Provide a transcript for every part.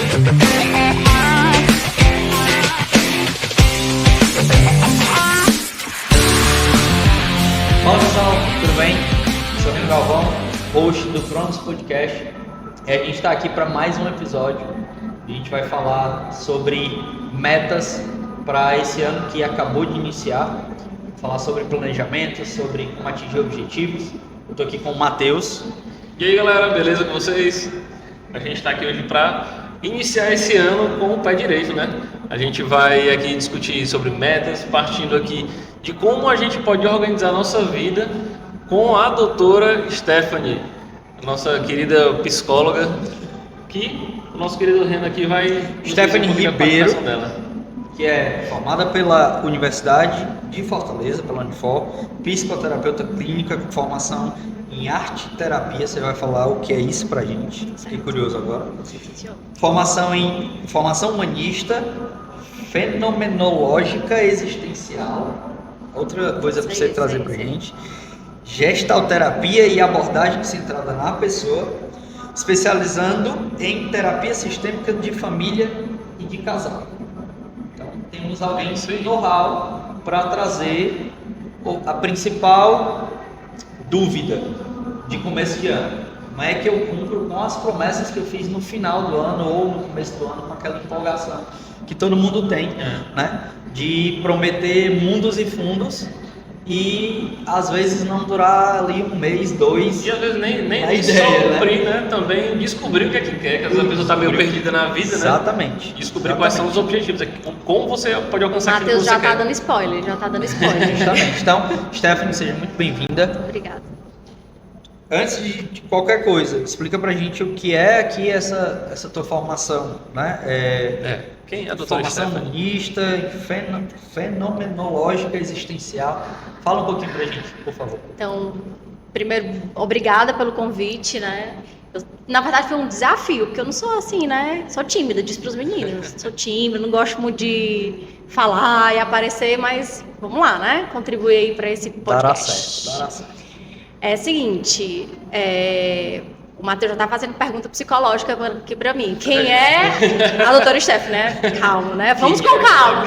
Fala pessoal, tudo bem? Sou o Rino Galvão, host do Cronos Podcast. A gente está aqui para mais um episódio. A gente vai falar sobre metas para esse ano que acabou de iniciar. Falar sobre planejamento, sobre como atingir objetivos. Eu estou aqui com o Matheus. E aí galera, beleza com vocês? A gente está aqui hoje para iniciar esse ano com o pé direito, né? A gente vai aqui discutir sobre metas, partindo aqui de como a gente pode organizar a nossa vida com a doutora Stephanie, a nossa querida psicóloga, que o nosso querido Renan aqui vai... Stephanie Ribeiro, que é formada pela Universidade de Fortaleza, pela Unifor, psicoterapeuta clínica com formação em arte e terapia. Você vai falar o que é isso pra gente, fiquei curioso agora. Formação humanista, fenomenológica existencial, outra coisa para você trazer pra gente. Gestalterapia e abordagem centrada na pessoa, especializando em terapia sistêmica de família e de casal. Então temos alguém com know-how para trazer a principal dúvida de começo de ano. Como é que eu cumpro com as promessas que eu fiz no final do ano ou no começo do ano, com aquela empolgação que todo mundo tem, né? De prometer mundos e fundos e às vezes não durar ali um mês, dois. E às vezes nem ideia, só cumprir, né? Também descobrir o que é que quer, que às vezes a pessoa está meio perdida na vida, né? Exatamente. Descobrir quais são os objetivos, como você pode alcançar aquilo que Matheus você já quer. tá dando spoiler, Justamente. Então, Stephanie, seja muito bem-vinda. Obrigada. Antes de qualquer coisa, explica pra gente o que é aqui essa tua formação, né? Quem é a doutora Formação Stephanie? humanista, fenomenológica existencial. Fala um pouquinho pra gente, por favor. Então, primeiro, obrigada pelo convite, né? Na verdade foi um desafio, porque eu não sou assim, né? Sou tímida, disse pros meninos. Sou tímida, não gosto muito de falar e aparecer, mas vamos lá, né? Contribuir aí pra esse podcast. Dará certo. É o seguinte, o Matheus já tá fazendo pergunta psicológica aqui pra mim. Quem é a doutora Stephanie, né? Calma, né? Vamos com calma.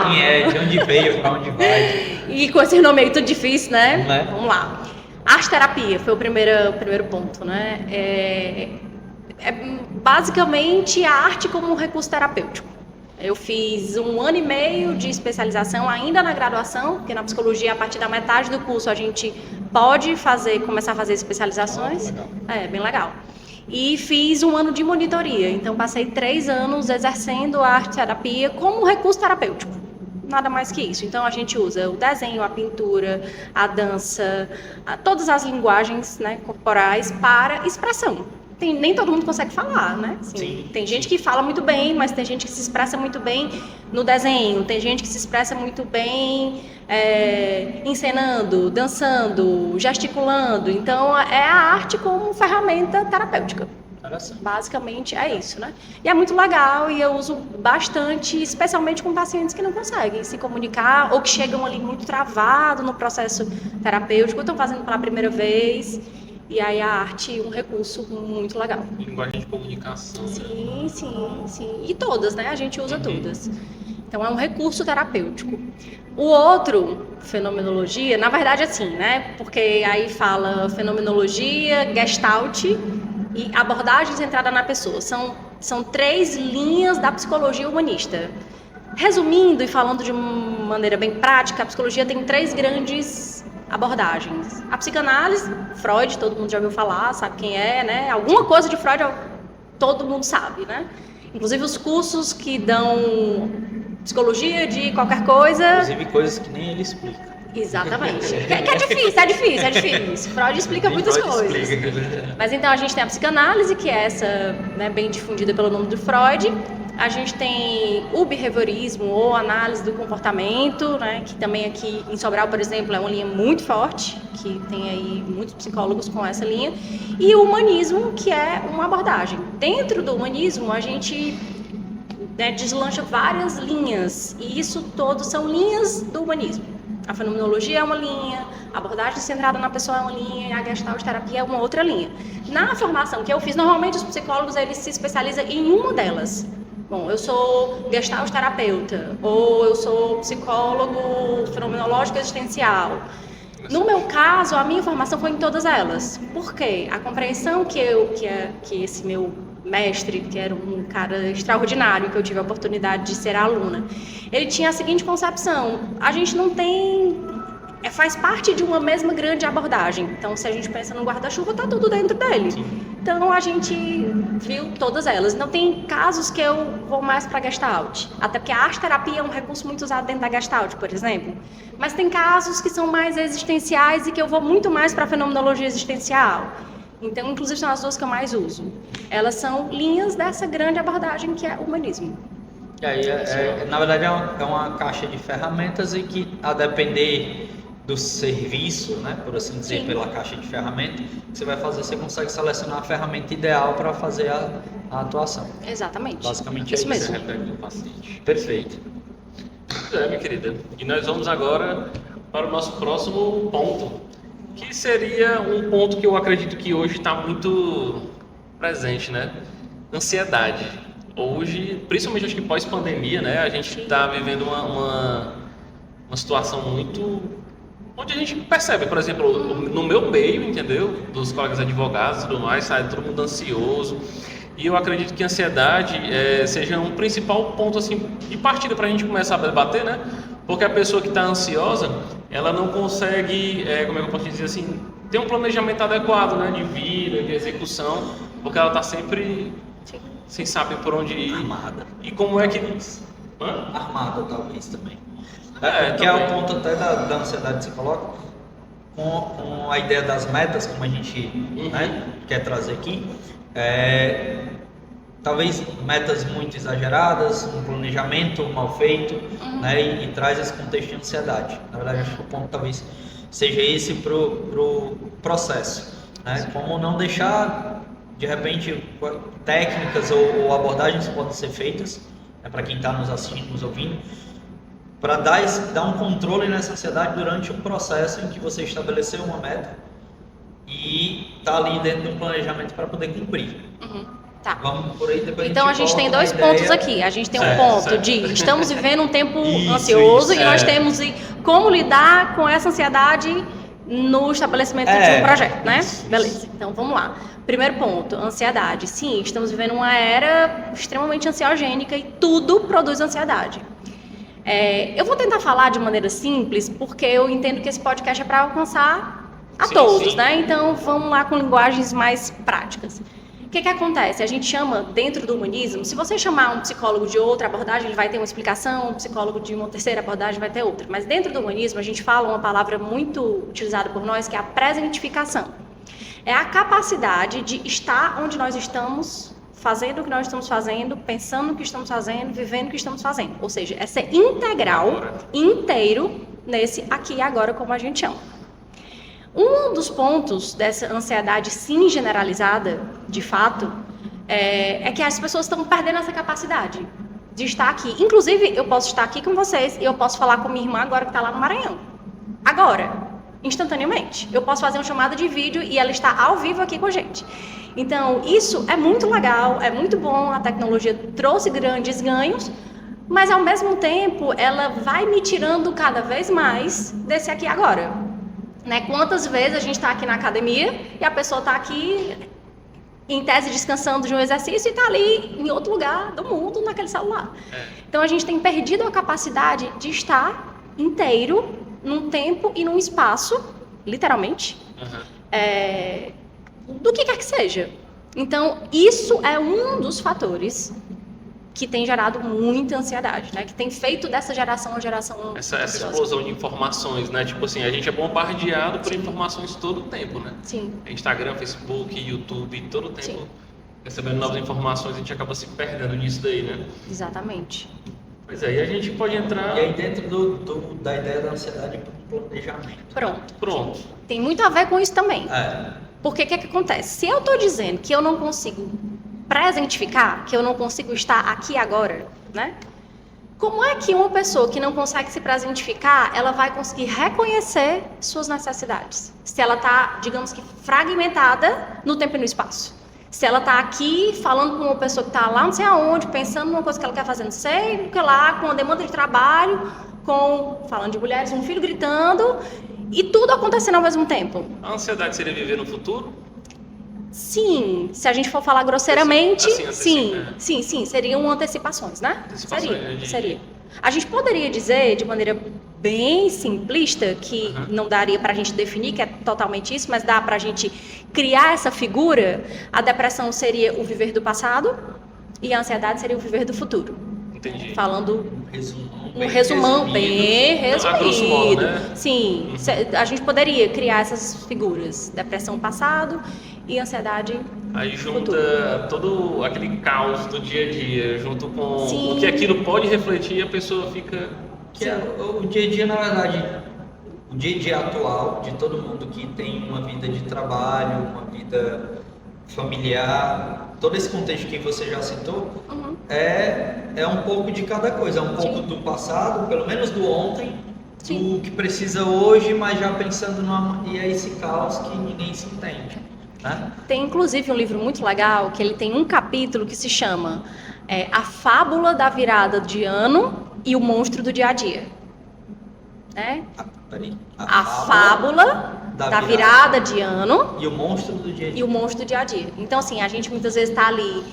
Quem é, de onde veio, pra onde vai. E com esse nome aí tudo difícil, né? Né? Vamos lá. Arte terapia foi o primeiro ponto, né? É basicamente a arte como um recurso terapêutico. Eu fiz 1 ano e meio de especialização ainda na graduação, porque na psicologia, a partir da metade do curso, a gente pode começar a fazer especializações. Bem legal. E fiz 1 ano de monitoria, então passei 3 anos exercendo a arte terapia como um recurso terapêutico. Nada mais que isso. Então a gente usa o desenho, a pintura, a dança, todas as linguagens, né, corporais para expressão. Nem todo mundo consegue falar, né? Assim, tem gente que fala muito bem, mas tem gente que se expressa muito bem no desenho, tem gente que se expressa muito bem encenando, dançando, gesticulando. Então, é a arte como ferramenta terapêutica. Basicamente é isso, né? E é muito legal e eu uso bastante, especialmente com pacientes que não conseguem se comunicar ou que chegam ali muito travado no processo terapêutico, estão fazendo pela primeira vez. E aí a arte é um recurso muito legal. Linguagem de comunicação. Sim. E todas, né? A gente usa todas. Então é um recurso terapêutico. O outro, fenomenologia, na verdade assim, né? Porque aí fala fenomenologia, gestalt e abordagem centrada na pessoa. São 3 linhas da psicologia humanista. Resumindo e falando de uma maneira bem prática, a psicologia tem 3 grandes abordagens. A psicanálise, Freud, todo mundo já ouviu falar, sabe quem é, né? Alguma coisa de Freud todo mundo sabe, né? Inclusive os cursos que dão psicologia de qualquer coisa. Inclusive coisas que nem ele explica. Exatamente. É difícil. Freud explica muitas coisas. Mas então a gente tem a psicanálise, que é essa, né, bem difundida pelo nome de Freud. A gente tem o behaviorismo ou análise do comportamento, né, que também aqui em Sobral, por exemplo, é uma linha muito forte, que tem aí muitos psicólogos com essa linha. E o humanismo, que é uma abordagem. Dentro do humanismo, a gente deslancha várias linhas, e isso todos são linhas do humanismo. A fenomenologia é uma linha, A abordagem centrada na pessoa é uma linha e a Gestalt terapia é uma outra linha. Na formação que eu fiz, normalmente os psicólogos eles se especializam em uma delas. Bom, eu sou Gestalt terapeuta, ou eu sou psicólogo fenomenológico existencial. No meu caso, a minha formação foi em todas elas. Por quê? A compreensão que esse meu mestre, que era um cara extraordinário, que eu tive a oportunidade de ser aluna, ele tinha a seguinte concepção: a gente não tem... faz parte de uma mesma grande abordagem. Então, se a gente pensa no guarda-chuva, tá tudo dentro dele. Então, a gente viu todas elas. Não tem casos que eu vou mais para Gestalt. Até porque a arte-terapia é um recurso muito usado dentro da Gestalt, por exemplo. Mas tem casos que são mais existenciais e que eu vou muito mais para a fenomenologia existencial. Então, inclusive, são as duas que eu mais uso. Elas são linhas dessa grande abordagem que é o humanismo. E aí, na verdade, é uma caixa de ferramentas e que, a depender do serviço, né, por assim dizer, pela caixa de ferramentas, que você vai fazer, você consegue selecionar a ferramenta ideal para fazer a atuação. Exatamente. Basicamente isso é isso. mesmo. Perfeito. Minha querida. E nós vamos agora para o nosso próximo ponto, que seria um ponto que eu acredito que hoje está muito presente, né? Ansiedade. Hoje, principalmente acho que pós-pandemia, né? A gente está vivendo uma situação muito... onde a gente percebe, por exemplo, no meu meio, entendeu? Dos colegas advogados e tudo mais, sai todo mundo ansioso. E eu acredito que a ansiedade seja um principal ponto assim, de partida para a gente começar a debater, né? Porque a pessoa que está ansiosa, ela não consegue, como é que eu posso dizer assim, ter um planejamento adequado, né? De vida, de execução, porque ela está sempre sem saber por onde ir. Armada. E como é que... Armada, talvez, também. também. Que é o ponto até da ansiedade que você coloca, com a ideia das metas, como a gente né, quer trazer aqui. Talvez metas muito exageradas, um planejamento mal feito, né, e traz esse contexto de ansiedade. Na verdade, acho que o ponto talvez seja esse pro processo, né? Como não deixar, de repente, técnicas ou abordagens que podem ser feitas, né, para quem está nos assistindo, nos ouvindo, para dar um controle nessa ansiedade durante um processo em que você estabeleceu uma meta e está ali dentro de um planejamento para poder cumprir. Tá. Vamos por aí, depois então a gente tem dois pontos aqui. A gente tem um ponto de estamos vivendo um tempo ansioso e nós temos como lidar com essa ansiedade no estabelecimento de um projeto, né? Beleza, então vamos lá. Primeiro ponto, ansiedade. Sim, estamos vivendo uma era extremamente ansiogênica e tudo produz ansiedade. Eu vou tentar falar de maneira simples, porque eu entendo que esse podcast é para alcançar a todos, né? Então vamos lá com linguagens mais práticas. O que acontece? A gente chama, dentro do humanismo, se você chamar um psicólogo de outra abordagem, ele vai ter uma explicação, um psicólogo de uma terceira abordagem vai ter outra. Mas dentro do humanismo, a gente fala uma palavra muito utilizada por nós, que é a presentificação. É a capacidade de estar onde nós estamos, fazendo o que nós estamos fazendo, pensando o que estamos fazendo, vivendo o que estamos fazendo. Ou seja, é ser integral, inteiro, nesse aqui e agora, como a gente chama. Um dos pontos dessa ansiedade sim generalizada, de fato, é que as pessoas estão perdendo essa capacidade de estar aqui. Inclusive, eu posso estar aqui com vocês e eu posso falar com minha irmã agora que está lá no Maranhão. Agora, instantaneamente. Eu posso fazer uma chamada de vídeo e ela está ao vivo aqui com a gente. Então, isso é muito legal, é muito bom, a tecnologia trouxe grandes ganhos, mas ao mesmo tempo ela vai me tirando cada vez mais desse aqui e agora. Né? Quantas vezes a gente está aqui na academia e a pessoa está aqui em tese descansando de um exercício e está ali em outro lugar do mundo naquele celular. Então a gente tem perdido a capacidade de estar inteiro num tempo e num espaço, literalmente, do que quer que seja. Então isso é um dos fatores que tem gerado muita ansiedade, né? Que tem feito dessa geração uma geração essa explosão de informações, né? Tipo assim, a gente é bombardeado por informações todo o tempo, né? Sim. Instagram, Facebook, YouTube, todo o tempo recebendo novas informações, a gente acaba se perdendo nisso daí, né? Exatamente. Pois é, e a gente pode entrar... E aí dentro da ideia da ansiedade para o planejamento. Pronto. Tem muito a ver com isso também. Porque o que acontece? Se eu estou dizendo que eu não consigo presentificar, que eu não consigo estar aqui agora, né? Como é que uma pessoa que não consegue se presentificar, ela vai conseguir reconhecer suas necessidades? Se ela está, digamos que, fragmentada no tempo e no espaço. Se ela está aqui falando com uma pessoa que está lá não sei aonde, pensando numa coisa que ela quer fazer, não sei o que lá, com uma demanda de trabalho, falando de mulheres, um filho gritando, e tudo acontecendo ao mesmo tempo. A ansiedade seria viver no futuro? Sim, se a gente for falar grosseiramente, Assim, sim, seriam antecipações, né? Antecipações, Seria. A gente poderia dizer, de maneira bem simplista, que não daria para a gente definir que é totalmente isso, mas dá para a gente criar essa figura. A depressão seria o viver do passado e a ansiedade seria o viver do futuro. Entendi. Falando Um resumão bem A grosso modo, resumido. né? Sim, a gente poderia criar essas figuras. Depressão passado e ansiedade Aí junta futuro. todo aquele caos do dia a dia, junto com Sim. o que aquilo pode refletir, e a pessoa fica... Que é o dia a dia, na verdade, o dia a dia atual de todo mundo que tem uma vida de trabalho, uma vida familiar, todo esse contexto que você já citou, é um pouco de cada coisa, é um pouco do passado, pelo menos do ontem, do que precisa hoje, mas já pensando e é esse caos que ninguém se entende, né? Tem inclusive um livro muito legal que ele tem um capítulo que se chama A Fábula da Virada de Ano e o Monstro do Dia a Dia. A fábula da virada de ano e o monstro do dia a dia. e o monstro do dia a dia. Então, assim, a gente muitas vezes está ali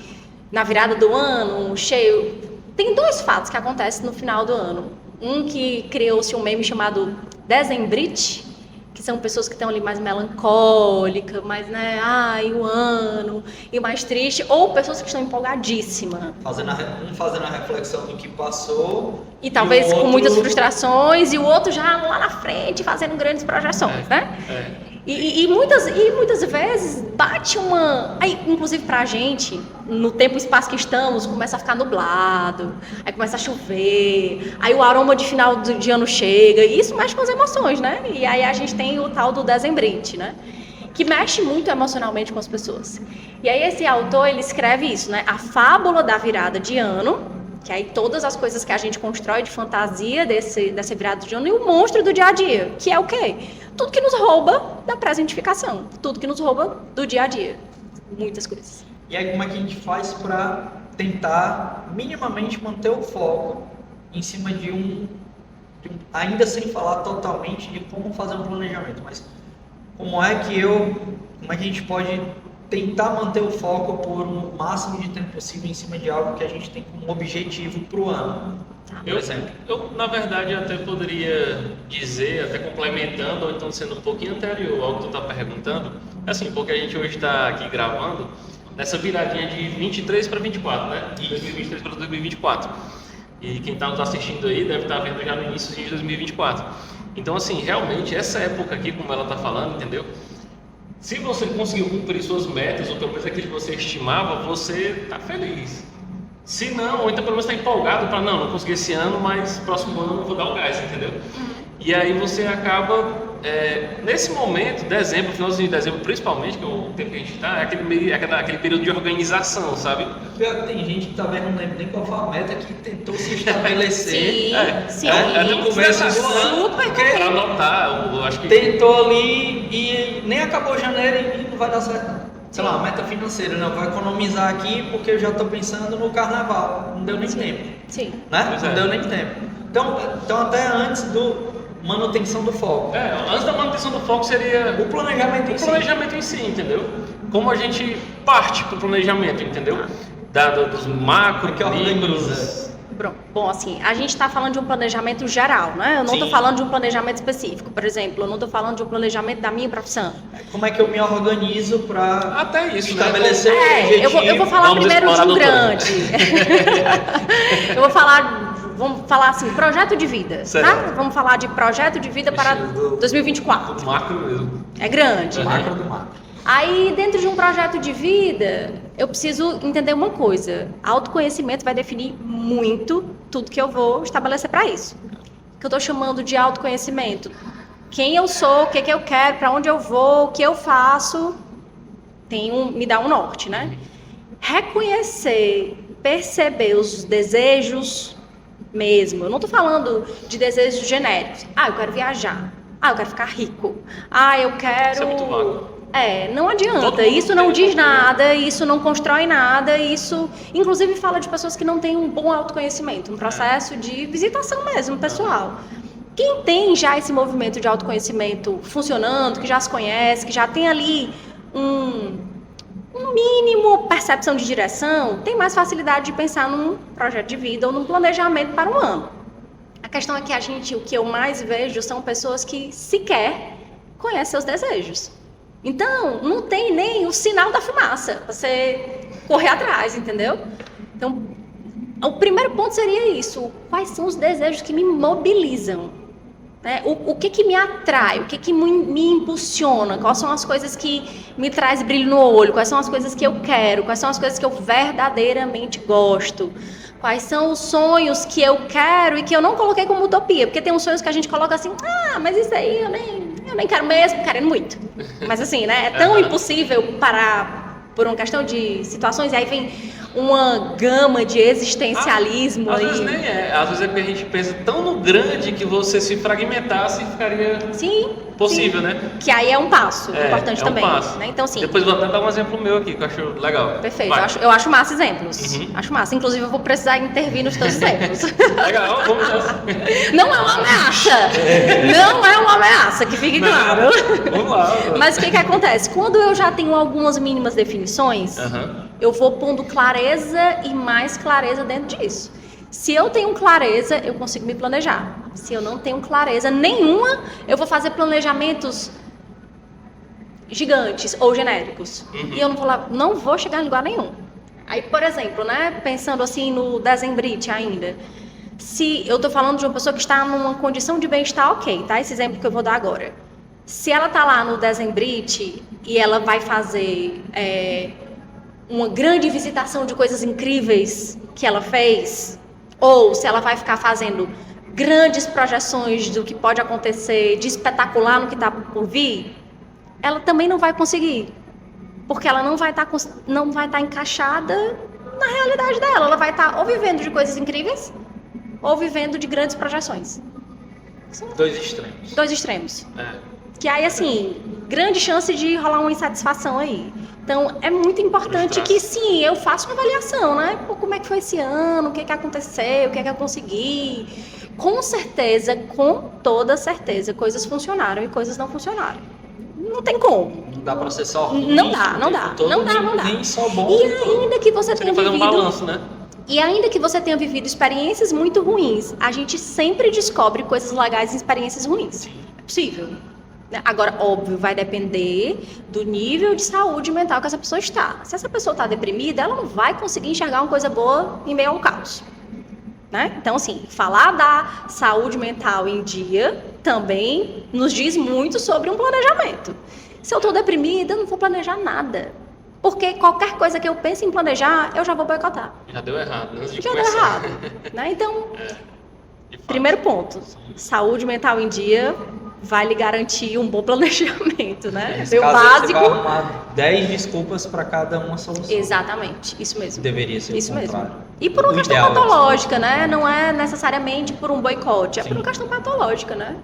na virada do ano, cheio. Tem dois fatos que acontecem no final do ano. Um que criou-se um meme chamado Dezembrite, que são pessoas que estão ali mais melancólicas, mais, né, o ano, e mais triste, ou pessoas que estão empolgadíssimas. Fazendo a reflexão do que passou. E talvez o com outro... muitas frustrações, e o outro já lá na frente fazendo grandes projeções, né? E muitas vezes bate uma... Aí, inclusive pra gente, no tempo e espaço que estamos, começa a ficar nublado, aí começa a chover, aí o aroma de final de ano chega, e isso mexe com as emoções, né? E aí a gente tem o tal do dezembrite, né? Que mexe muito emocionalmente com as pessoas. E aí esse autor, ele escreve isso, né? A fábula da virada de ano, que aí todas as coisas que a gente constrói de fantasia dessa virada de ano, e o monstro do dia a dia, que é o quê? Tudo que nos rouba da presentificação, tudo que nos rouba do dia a dia, muitas coisas. E aí como é que a gente faz para tentar minimamente manter o foco em cima de ainda sem falar totalmente de como fazer um planejamento, mas como é que a gente pode tentar manter o foco por um máximo de tempo possível em cima de algo que a gente tem como objetivo para o ano, por exemplo? Eu, na verdade, até poderia dizer, até complementando, ou então sendo um pouquinho anterior ao que tu está perguntando, assim, porque a gente hoje está aqui gravando nessa viradinha de 23 para 24, né? 2023 para 2024. E quem está nos assistindo aí deve estar vendo já no início de 2024. Então, assim, realmente, essa época aqui, como ela está falando, entendeu? Se você conseguiu cumprir suas metas, ou pelo menos aquilo que você estimava, você está feliz. Se não, ou então pelo menos está empolgado para não consegui esse ano, mas próximo ano eu vou dar o gás, entendeu? E aí você acaba, nesse momento, dezembro, finalzinho de dezembro principalmente, que é o tempo que a gente está, é aquele período de organização, sabe? Pior que tem gente que talvez não lembre nem qual foi a meta que tentou se estabelecer. Sim. No começo do ano, Para anotar, eu acho que... tentou ali e nem acabou janeiro e não vai dar certo. Sei lá, meta financeira, não, vou economizar aqui porque eu já estou pensando no carnaval. Não deu nem tempo. Sim. Né? Não deu nem tempo. Então até antes do manutenção do foco. Antes da manutenção do foco seria O planejamento em si, entendeu? Como a gente parte para o planejamento, entendeu? Dos macro, que organiza. Bom, assim, a gente está falando de um planejamento geral, né? Eu não estou falando de um planejamento específico. Por exemplo, eu não estou falando de um planejamento da minha profissão. Como é que eu me organizo para até isso, estabelecer né? Eu vou falar primeiro de um grande. Vamos falar assim, projeto de vida, tá? Vamos falar de projeto de vida para 2024. Do macro mesmo. É grande. macro do macro. Aí, dentro de um projeto de vida, eu preciso entender uma coisa. Autoconhecimento vai definir muito tudo que eu vou estabelecer para isso. O que eu estou chamando de autoconhecimento. Quem eu sou, o que eu quero, para onde eu vou, o que eu faço, me dá um norte, né? Reconhecer, perceber os desejos, mesmo. Eu não tô falando de desejos genéricos. Eu quero viajar. Eu quero ficar rico. Eu quero... Isso é muito vago. Não adianta. Isso não diz nada, isso não constrói nada, isso inclusive fala de pessoas que não têm um bom autoconhecimento, um processo de visitação mesmo, pessoal. Quem tem já esse movimento de autoconhecimento funcionando, que já se conhece, que já tem ali um mínimo percepção de direção, tem mais facilidade de pensar num projeto de vida ou num planejamento para um ano. A questão é que o que eu mais vejo são pessoas que sequer conhecem seus desejos. Então, não tem nem o sinal da fumaça para você correr atrás, entendeu? Então, o primeiro ponto seria isso. Quais são os desejos que me mobilizam? O que me atrai? O que me impulsiona? Quais são as coisas que me traz brilho no olho? Quais são as coisas que eu quero? Quais são as coisas que eu verdadeiramente gosto? Quais são os sonhos que eu quero e que eu não coloquei como utopia? Porque tem uns sonhos que a gente coloca assim, mas isso aí eu nem quero mesmo, querendo muito. Mas assim, né? É tão impossível parar por uma questão de situações, e aí vem uma gama de existencialismo. Às vezes nem é. Às vezes é porque a gente pensa tão no grande que você se fragmentasse ficaria possível, né? Que aí é um passo importante também. Passo. Né? Então, sim. Depois vou até dar um exemplo meu aqui, que eu acho legal. Perfeito. Eu acho massa exemplos. Acho massa. Inclusive, eu vou precisar intervir nos teus exemplos. Legal, vamos nessa. Não é uma ameaça. Não é uma ameaça, que fique claro. Vamos lá. Mas o que acontece? Quando eu já tenho algumas mínimas definições, eu vou pondo clareza e mais clareza dentro disso. Se eu tenho clareza, eu consigo me planejar. Se eu não tenho clareza nenhuma, eu vou fazer planejamentos gigantes ou genéricos. E eu não vou chegar em lugar nenhum. Aí, por exemplo, né, pensando assim no Dezembrite ainda, se eu estou falando de uma pessoa que está numa condição de bem-estar, ok, tá? Esse exemplo que eu vou dar agora. Se ela está lá no Dezembrite e ela vai fazer uma grande visitação de coisas incríveis que ela fez, ou se ela vai ficar fazendo grandes projeções do que pode acontecer, de espetacular no que está por vir, ela também não vai conseguir, porque ela não vai estar encaixada na realidade dela. Ela vai estar ou vivendo de coisas incríveis, ou vivendo de grandes projeções. São dois extremos. Que aí, assim, grande chance de rolar uma insatisfação aí. Então, é muito importante que, sim, eu faça uma avaliação, né? Pô, como é que foi esse ano? O que aconteceu? O que eu consegui? Com certeza, com toda certeza, coisas funcionaram e coisas não funcionaram. Não tem como. Não dá pra ser só ruim. Não dá. Nem só bom. E ainda que você tenha fazer vivido... um balanço, né? E ainda que você tenha vivido experiências muito ruins, a gente sempre descobre coisas legais em experiências ruins. Sim. É possível. Agora, óbvio, vai depender do nível de saúde mental que essa pessoa está. Se essa pessoa está deprimida, ela não vai conseguir enxergar uma coisa boa em meio ao caos. Né? Então, assim, falar da saúde mental em dia também nos diz muito sobre um planejamento. Se eu estou deprimida, eu não vou planejar nada. Porque qualquer coisa que eu pense em planejar, eu já vou boicotar. Já deu errado, né? Já deu errado. Né? Então, primeiro ponto, saúde mental em dia vai lhe garantir um bom planejamento, né? Nesse caso, você vai arrumar 10 desculpas para cada uma solução. Exatamente, isso mesmo. Deveria ser isso o contrário. mesmo. E por uma questão patológica, né? Não é necessariamente por um boicote, é por uma questão patológica, né?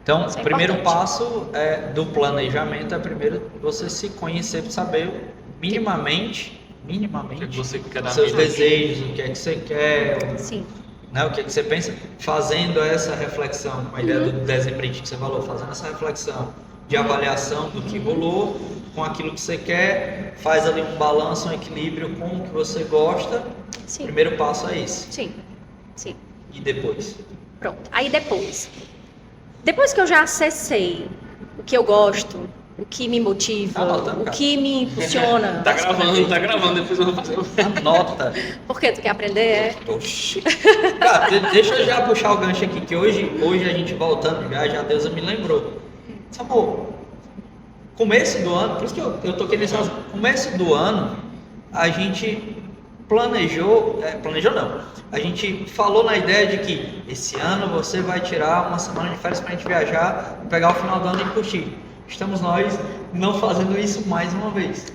Então, o primeiro passo do planejamento é primeiro você se conhecer para saber minimamente o que você quer seus desejos, o que é que você quer. Sim. Né, o que você pensa, fazendo essa reflexão, com a ideia do Dezembrite que você falou, fazendo essa reflexão de avaliação do que rolou com aquilo que você quer, faz ali um balanço, um equilíbrio com o que você gosta. Sim. Primeiro passo é esse. Sim. E depois? Pronto. Aí depois que eu já acessei o que eu gosto, o que me motiva, o que me impulsiona. Tá gravando, depois eu vou fazer. Anota. Porque tu quer aprender, Oxi. Cara, deixa eu já puxar o gancho aqui, que hoje a gente voltando já a Deusa me lembrou. Amor, começo do ano, por isso que eu toquei nesse começo do ano, a gente planejou não, a gente falou na ideia de que esse ano você vai tirar uma semana de férias pra gente viajar, pegar o final do ano e curtir. Estamos nós não fazendo isso mais uma vez.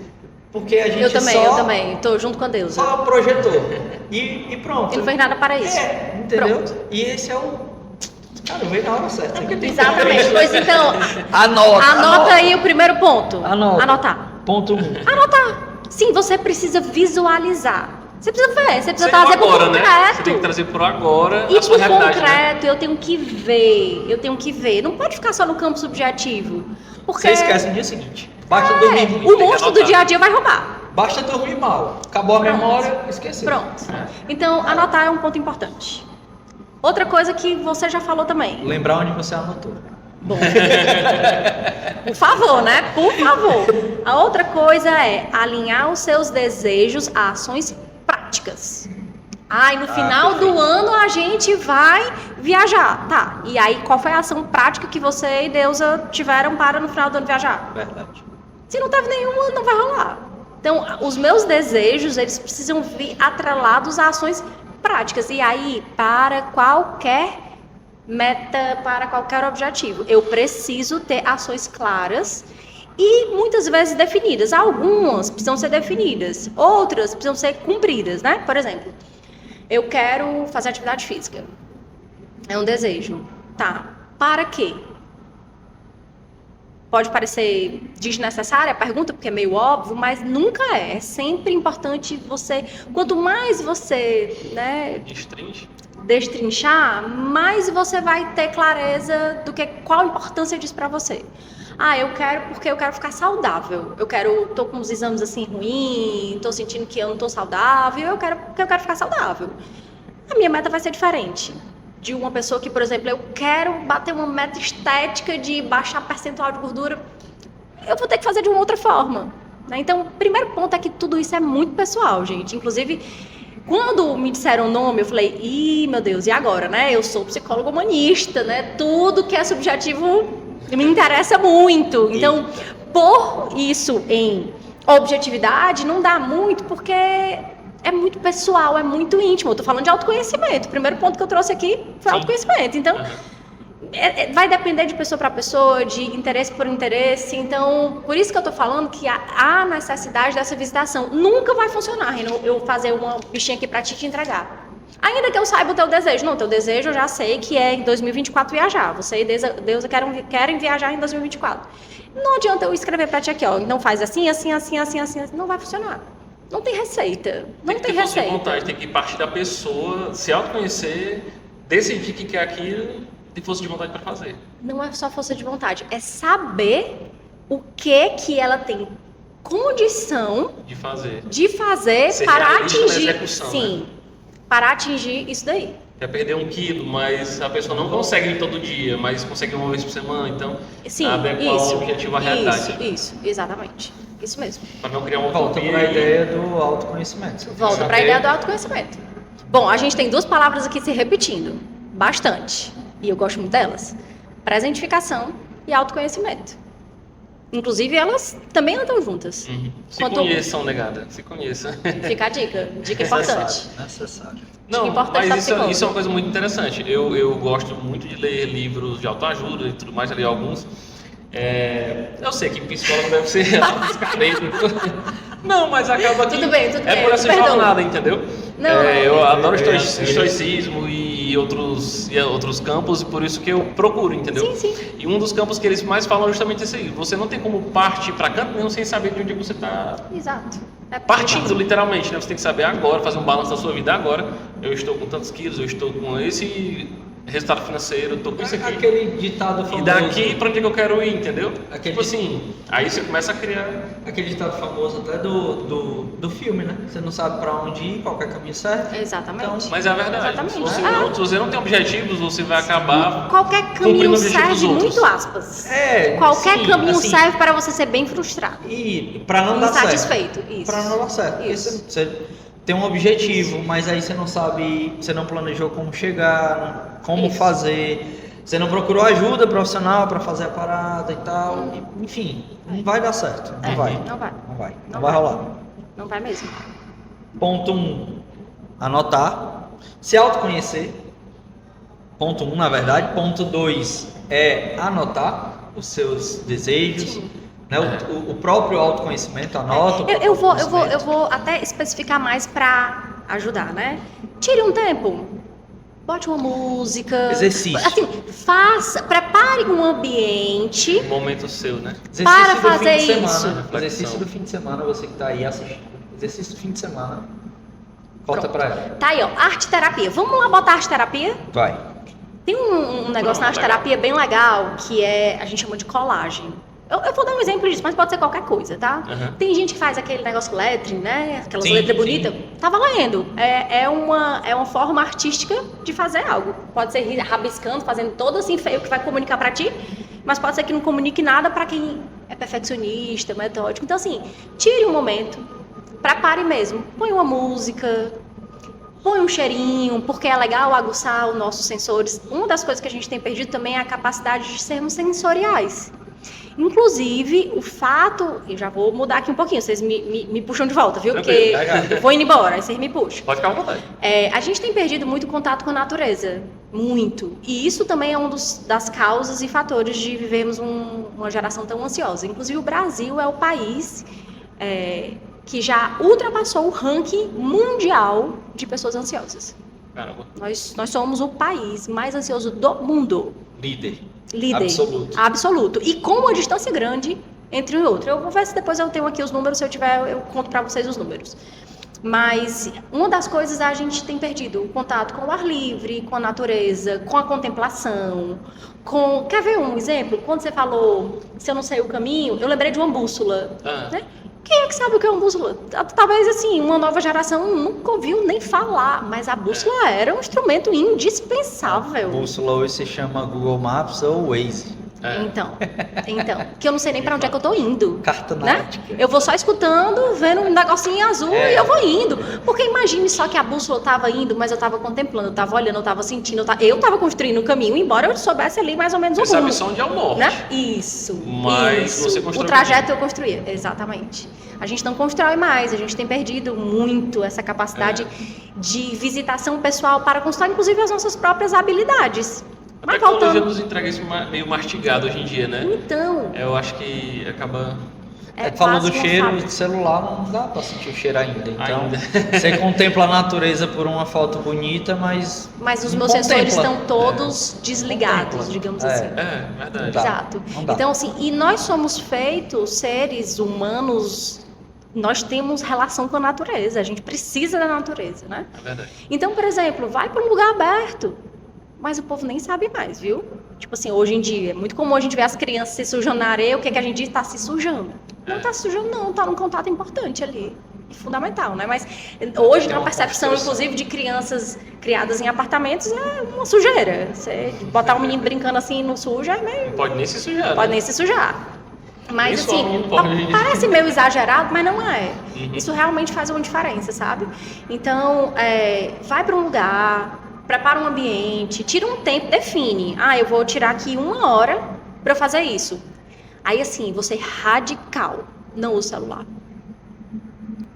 Porque a gente Eu também. Tô junto com a Deusa. só projetou. E pronto. Ele não fez nada para isso. Entendeu? Pronto. E esse é o... Cara, veio na hora certa. Exatamente. Pois então, Anota aí o primeiro ponto. Anota. Anotar. Ponto 1. Anotar. Sim, você precisa visualizar. Você precisa ver, você precisa Seria trazer pro agora, concreto. né? Você tem que trazer pro agora E a sua pro realidade, concreto, né? eu tenho que ver. Não pode ficar só no campo subjetivo. Porque Você esquece no dia seguinte. Basta dormir ruim. o monstro do dia a dia vai roubar. Basta dormir mal. Acabou a Pronto. memória, esqueceu. Pronto. Então, anotar é um ponto importante. Outra coisa que você já falou também. Lembrar onde você anotou. Bom. Por favor, né? Por favor. A outra coisa é alinhar os seus desejos a ações práticas. E no final do ano a gente vai viajar. Tá. E aí, qual foi a ação prática que você e Deusa tiveram para no final do ano viajar? Verdade. Se não teve nenhuma, não vai rolar. Então, os meus desejos, eles precisam vir atrelados a ações práticas. E aí, para qualquer meta, para qualquer objetivo, eu preciso ter ações claras e muitas vezes definidas. Algumas precisam ser definidas, outras precisam ser cumpridas, né? Por exemplo, eu quero fazer atividade física. É um desejo. Tá. Para quê? Pode parecer desnecessária a pergunta, porque é meio óbvio, mas nunca é. É sempre importante você... Quanto mais você, né, destrinchar, mais você vai ter clareza do que qual a importância disso para você. Eu quero porque eu quero ficar saudável. Tô com uns exames assim ruins, tô sentindo que eu não tô saudável, eu quero porque eu quero ficar saudável. A minha meta vai ser diferente de uma pessoa que, por exemplo, eu quero bater uma meta estética de baixar percentual de gordura. Eu vou ter que fazer de uma outra forma, né? Então, o primeiro ponto é que tudo isso é muito pessoal, gente. Inclusive, quando me disseram o nome, eu falei, meu Deus, e agora, né? Eu sou psicóloga humanista, né? Tudo que é subjetivo me interessa muito. Então, pôr isso em objetividade não dá muito, porque é muito pessoal, é muito íntimo. Eu tô falando de autoconhecimento. O primeiro ponto que eu trouxe aqui foi autoconhecimento. Então, vai depender de pessoa para pessoa, de interesse por interesse. Então, por isso que eu tô falando que há necessidade dessa visitação. Nunca vai funcionar, Renan, eu fazer uma bichinha aqui para te entregar. Ainda que eu saiba o teu desejo. Não, o teu desejo eu já sei que é em 2024 viajar. Você e Deusa querem viajar em 2024. Não adianta eu escrever para ti aqui, ó. Não faz assim, assim, assim, assim, assim. Não vai funcionar. Não tem receita. Não tem receita. Tem vontade, tem que partir da pessoa, se autoconhecer, decidir que quer aquilo e força de vontade para fazer. Não é só força de vontade, é saber o que ela tem condição de fazer ser para atingir. Execução, sim, né? Para atingir isso daí. Quer perder 1 quilo, mas a pessoa não consegue ir todo dia, mas consegue uma vez por semana, então sim, adequar o objetivo à realidade. Isso, exatamente. Isso mesmo. Para não criar uma Volta para a ideia do autoconhecimento. Volta para a ideia do autoconhecimento. Bom, a gente tem 2 palavras aqui se repetindo bastante, e eu gosto muito delas. Presentificação e autoconhecimento. Inclusive, elas também andam juntas. Se conheçam, negada. Se conheçam. Fica a dica. Dica importante. Necessário. Não, dica importante mas isso é uma coisa muito interessante. Eu gosto muito de ler livros de autoajuda e tudo mais, já li alguns. Eu sei que psicólogo deve ser não, mas acaba que tudo bem, por essa jornada, entendeu? Não, eu adoro estoicismo e outros campos, por isso que eu procuro, entendeu? Sim. E um dos campos que eles mais falam é justamente esse aí. Você não tem como partir para canto nenhum sem saber de onde você está Exato. partindo, literalmente, né? Você tem que saber agora, fazer um balanço da sua vida agora. Eu estou com tantos quilos, eu estou com esse resultado financeiro, eu tô com isso aqui. Aquele ditado famoso. E daqui pra onde que eu quero ir, entendeu? Tipo assim, aí você começa a criar. Aquele ditado famoso até do filme, né? Você não sabe pra onde ir, qualquer caminho serve. Exatamente. Então, mas é a verdade. Exatamente. Se você não tem objetivos, você vai acabar. Qualquer caminho serve, muito aspas. Qualquer caminho serve para você ser bem frustrado. E pra não dar insatisfeito. Certo. Pra não dar certo. Isso. Você tem um objetivo, mas aí você não sabe, você não planejou como chegar, como fazer, você não procurou ajuda profissional para fazer a parada e tal, enfim, não vai dar certo, não vai rolar. Não vai mesmo. Ponto 1, anotar, se autoconhecer. Ponto 1, na verdade. Ponto 2 é anotar os seus desejos. Sim. Né? O próprio autoconhecimento, anota. Eu vou até especificar mais para ajudar, né? Tire um tempo, bote uma música. Exercício. Assim, prepare um ambiente. Um momento seu, né? Para fazer isso. Exercício do fim de semana, você que está aí assistindo. Exercício do fim de semana. Corta para ela. Tá aí, ó, arte terapia. Vamos lá botar arte terapia? Vai. Tem um negócio na arte terapia bem legal que a gente chama de colagem. Eu vou dar um exemplo disso, mas pode ser qualquer coisa, tá? Uhum. Tem gente que faz aquele negócio lettering, né? Aquelas Sim, letras sim. bonitas. Tá valendo. É uma forma artística de fazer algo. Pode ser rabiscando, fazendo todo assim feio que vai comunicar pra ti, mas pode ser que não comunique nada pra quem é perfeccionista, metódico. Então, assim, tire um momento, prepare mesmo. Põe uma música, põe um cheirinho, porque é legal aguçar os nossos sensores. Uma das coisas que a gente tem perdido também é a capacidade de sermos sensoriais. Inclusive, o fato... Eu já vou mudar aqui um pouquinho, vocês me puxam de volta, viu? Porque eu vou indo embora, aí vocês me puxam. Pode ficar à vontade. A gente tem perdido muito contato com a natureza. Muito. E isso também é das causas e fatores de vivermos uma geração tão ansiosa. Inclusive, o Brasil é o país que já ultrapassou o ranking mundial de pessoas ansiosas. Caramba. Nós somos o país mais ansioso do mundo. Líder. Absoluto. E com uma distância grande entre um e outro. Eu vou ver se depois eu tenho aqui os números, se eu tiver, eu conto pra vocês os números. Mas uma das coisas a gente tem perdido o contato com o ar livre, com a natureza, com a contemplação, Quer ver um exemplo? Quando você falou, se eu não sei o caminho, eu lembrei de uma bússola, né? Quem é que sabe o que é uma bússola? Talvez, assim, uma nova geração nunca ouviu nem falar, mas a bússola era um instrumento indispensável. A bússola hoje se chama Google Maps ou Waze. Então, que eu não sei nem pra onde é que eu tô indo. Carta né? náutica. Eu vou só escutando, vendo um negocinho azul e eu vou indo. Porque imagine só que a bússola tava indo, mas eu tava contemplando, eu tava olhando, eu tava sentindo, eu tava construindo um caminho, embora eu soubesse ali mais ou menos o rumo. Você sabe só onde é o norte. Né? Isso. Você construiu o trajeto eu construía, exatamente. A gente não constrói mais, a gente tem perdido muito essa capacidade de visitação pessoal para construir, inclusive, as nossas próprias habilidades. A Mas tecnologia voltando... nos entrega isso meio mastigado hoje em dia, né? Então... Eu acho que acaba... Falou do quase uma cheiro fábrica. de celular, não dá pra sentir o cheiro ainda. Então, você contempla a natureza por uma foto bonita, mas os não meus sensores contempla. estão todos desligados, Contempla. digamos assim. Verdade. Não dá. Exato. Não dá. Então, assim, e nós somos feitos, seres humanos, nós temos relação com a natureza, a gente precisa da natureza, né? É verdade. Então, por exemplo, vai para um lugar aberto, mas o povo nem sabe mais, viu? Tipo assim, hoje em dia, é muito comum a gente ver as crianças se sujando na areia, o que a gente diz? Tá se sujando. Não tá se sujando não, tá num contato importante ali, e fundamental, né? Mas hoje, na percepção, inclusive, de crianças criadas em apartamentos, é uma sujeira. Você botar um menino brincando assim no sujo é meio... Não pode nem se sujar. Pode né? nem se sujar. Mas Nem assim, só não pode. parece meio exagerado, mas não é. Uhum. Isso realmente faz uma diferença, sabe? Então, vai para um lugar, prepara um ambiente, tira um tempo, define. Eu vou tirar aqui 1 hora para eu fazer isso. Aí assim, você é radical, não usa o celular.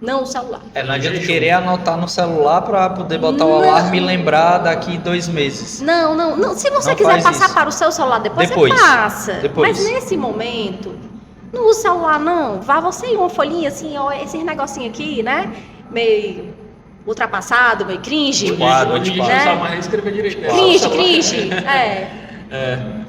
Não usa o celular. Não adianta querer anotar no celular pra poder botar o alarme e lembrar daqui 2 meses. Não. Se você Não quiser faz passar isso. para o seu celular depois, Depois. você passa. Depois. Mas nesse momento, não usa o celular, não. Vá você em uma folhinha assim, ó, esses negocinho aqui, né? Meio ultrapassado, meio cringe. Hoje a gente não né? sabe mais escrever direito. né? Cringe.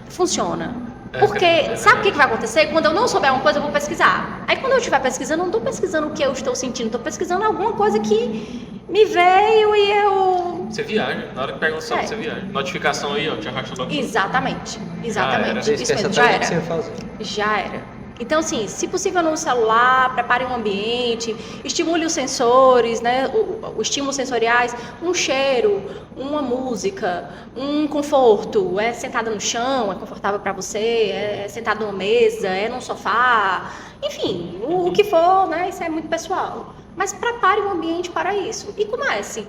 Funciona. Porque sabe o que vai acontecer? Quando eu não souber uma coisa, eu vou pesquisar. Aí quando eu estiver pesquisando, eu não estou pesquisando o que eu estou sentindo, estou pesquisando alguma coisa que me veio e eu... Você viaja, na hora que pega o celular, você viaja. Notificação aí, ó, te arrasta logo. Exatamente. Você Isso esquece mesmo, até o que você ia fazer. Já era. Então, assim, se possível no celular, prepare um ambiente, estimule os sensores, né? Os estímulos sensoriais, um cheiro, uma música, um conforto. É sentada no chão, é confortável para você, é sentado numa mesa, é num sofá, enfim, o que for, né? Isso é muito pessoal. Mas prepare um ambiente para isso e comece.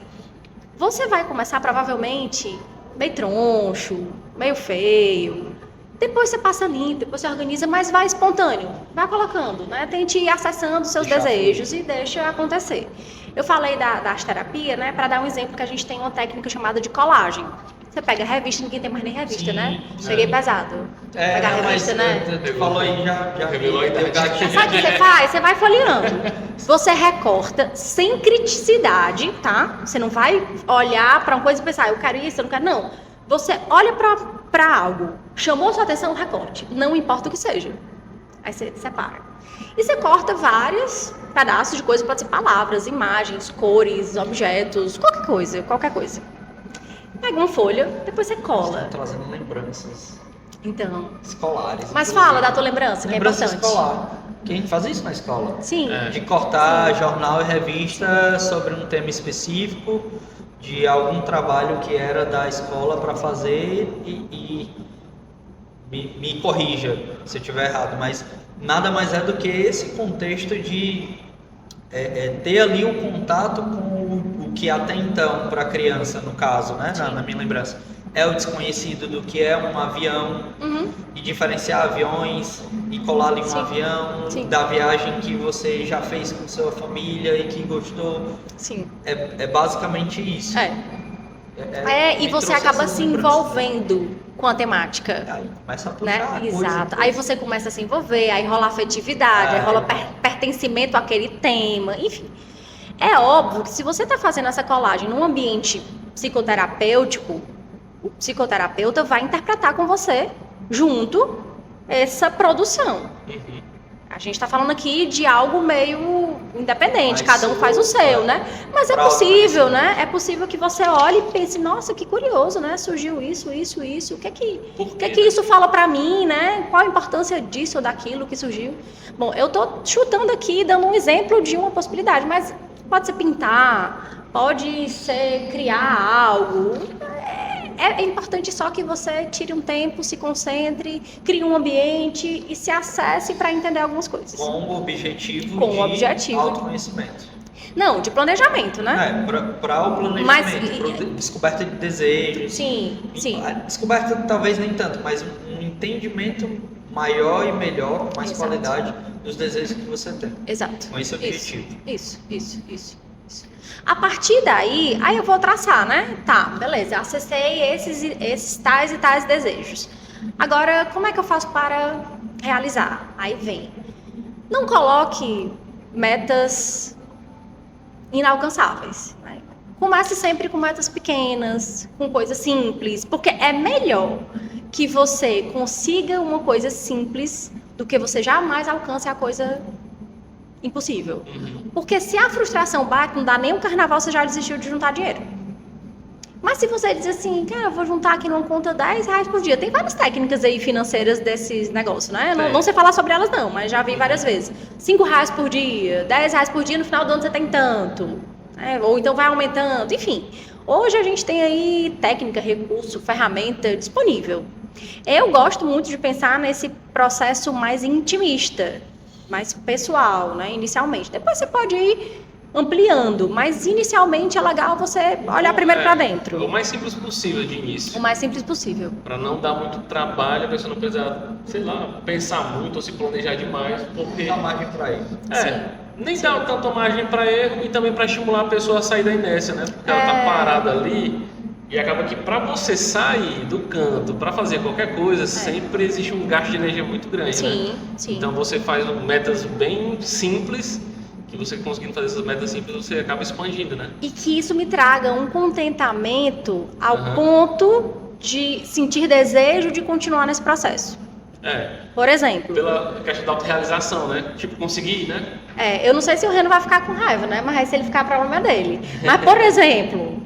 Você vai começar provavelmente meio troncho, meio feio. Depois você passa limpo, depois você organiza, mas vai espontâneo. Vai colocando, né? Tente ir acessando os seus desejos e deixa acontecer. Eu falei da arte terapia, né? Para dar um exemplo que a gente tem uma técnica chamada de colagem. Você pega a revista, ninguém tem mais nem revista, Sim, né? sim. Peguei pesado. Pegar a revista, né? Tu falou aí, já Revelou a idade. Sabe o que você faz? Você vai folheando. Você recorta sem criticidade, tá? Você não vai olhar pra uma coisa e pensar, eu quero isso, eu não quero. Não. Você olha pra algo, chamou sua atenção, recorte. Não importa o que seja. Aí você separa. E você corta vários pedaços de coisa, pode ser palavras, imagens, cores, objetos, qualquer coisa. Pega uma folha, depois você cola. Estão trazendo lembranças Então. escolares. Mas inclusive. fala da tua lembrança, que é Lembrança importante. escolar. Quem faz isso na escola? Sim. De cortar jornal e revista sobre um tema específico, de algum trabalho que era da escola para fazer e me corrija se eu estiver errado, mas nada mais é do que esse contexto de ter ali um contato com o que até então, para a criança, no caso, né, na minha lembrança, é o desconhecido do que é um avião, e diferenciar aviões e colar ali um Sim. avião, Sim. da viagem que você já fez com sua família e que gostou. Sim. É basicamente isso. E Me você trouxe acaba essas se lembranças. envolvendo com a temática. Aí começa a puxar Né? coisa. Exato. Aí você começa a se envolver, aí rola afetividade, aí rola pertencimento àquele tema, enfim. É óbvio que se você está fazendo essa colagem num ambiente psicoterapêutico, o psicoterapeuta vai interpretar com você, junto, essa produção. A gente está falando aqui de algo meio independente, Mais cada um faz o solto, seu, né? Mas é Pra possível, autoconhecimento. né? É possível que você olhe e pense, nossa, que curioso, né? Surgiu isso. O que é que isso fala pra mim, né? Qual a importância disso ou daquilo que surgiu? Bom, eu tô chutando aqui, dando um exemplo de uma possibilidade, mas pode ser pintar, pode ser criar algo. É importante só que você tire um tempo, se concentre, crie um ambiente e se acesse para entender algumas coisas. Com o objetivo Com o de objetivo. autoconhecimento. Não, de planejamento, né? Para o planejamento, Mas- pra descoberta de desejos. Sim, sim. A descoberta talvez nem tanto, mas um entendimento maior e melhor, com mais Exato. qualidade dos desejos que você tem. Exato. Com esse objetivo. Isso. A partir daí, aí eu vou traçar, né? Tá, beleza, acessei esses tais e tais desejos. Agora, como é que eu faço para realizar? Aí vem. Não coloque metas inalcançáveis, né? Comece sempre com metas pequenas, com coisas simples, porque é melhor que você consiga uma coisa simples do que você jamais alcance a coisa impossível. Porque se a frustração bate, não dá nem um carnaval, você já desistiu de juntar dinheiro. Mas se você diz assim, cara, eu vou juntar aqui numa conta R$10 por dia, tem várias técnicas aí financeiras desses negócios, né? Não sei falar sobre elas não, mas já vi várias vezes. R$5 por dia, R$10 por dia, no final do ano você tem tanto. Ou então vai aumentando, enfim. Hoje a gente tem aí técnica, recurso, ferramenta disponível. Eu gosto muito de pensar nesse processo mais intimista, mais pessoal, né, inicialmente. Depois você pode ir ampliando, mas inicialmente é legal você olhar primeiro para dentro. O mais simples possível de início. O mais simples possível. Para não dar muito trabalho, a pessoa não precisa, sei lá, pensar muito ou se planejar demais, porque Dá margem para ir. nem dá tanta margem para erro e também para estimular a pessoa a sair da inércia, né? Porque ela tá parada ali e acaba que para você sair do canto, para fazer qualquer coisa, sempre existe um gasto de energia muito grande, né? Sim. Então você faz metas bem simples, que você conseguindo fazer essas metas simples, você acaba expandindo, né? E que isso me traga um contentamento ao ponto de sentir desejo de continuar nesse processo. Por exemplo. Pela questão da autorrealização, né? Tipo, conseguir, né? Eu não sei se o Reno vai ficar com raiva, né? Mas aí se ele ficar, problema é dele. Mas, por exemplo,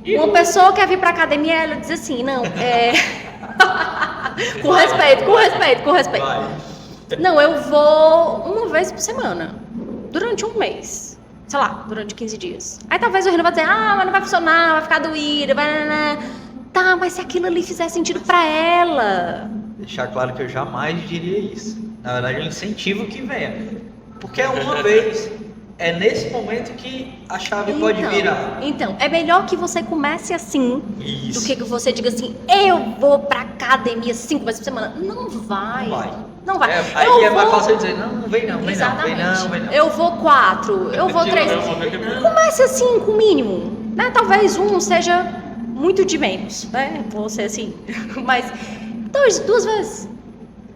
uma pessoa quer vir pra academia, ela diz assim, não, com respeito. Vai. Não, eu vou uma vez por semana, durante um mês, sei lá, durante 15 dias. Aí talvez o Reno vai dizer, mas não vai funcionar, vai ficar doído, vai... Tá, mas se aquilo ali fizer sentido pra ela... Deixar claro que eu jamais diria isso. Na verdade, eu incentivo que venha. Porque é uma vez, é nesse momento que a chave pode virar. Então, é melhor que você comece assim, Isso. do que você diga assim, eu vou pra academia 5 vezes por semana. Não vai. Não vai. Aí é mais fácil dizer, não vem não, vem não. Eu vou 4, eu vou 3. Comece assim, com o mínimo. Né? Talvez um seja muito de menos, né? Vou ser assim, mas duas vezes.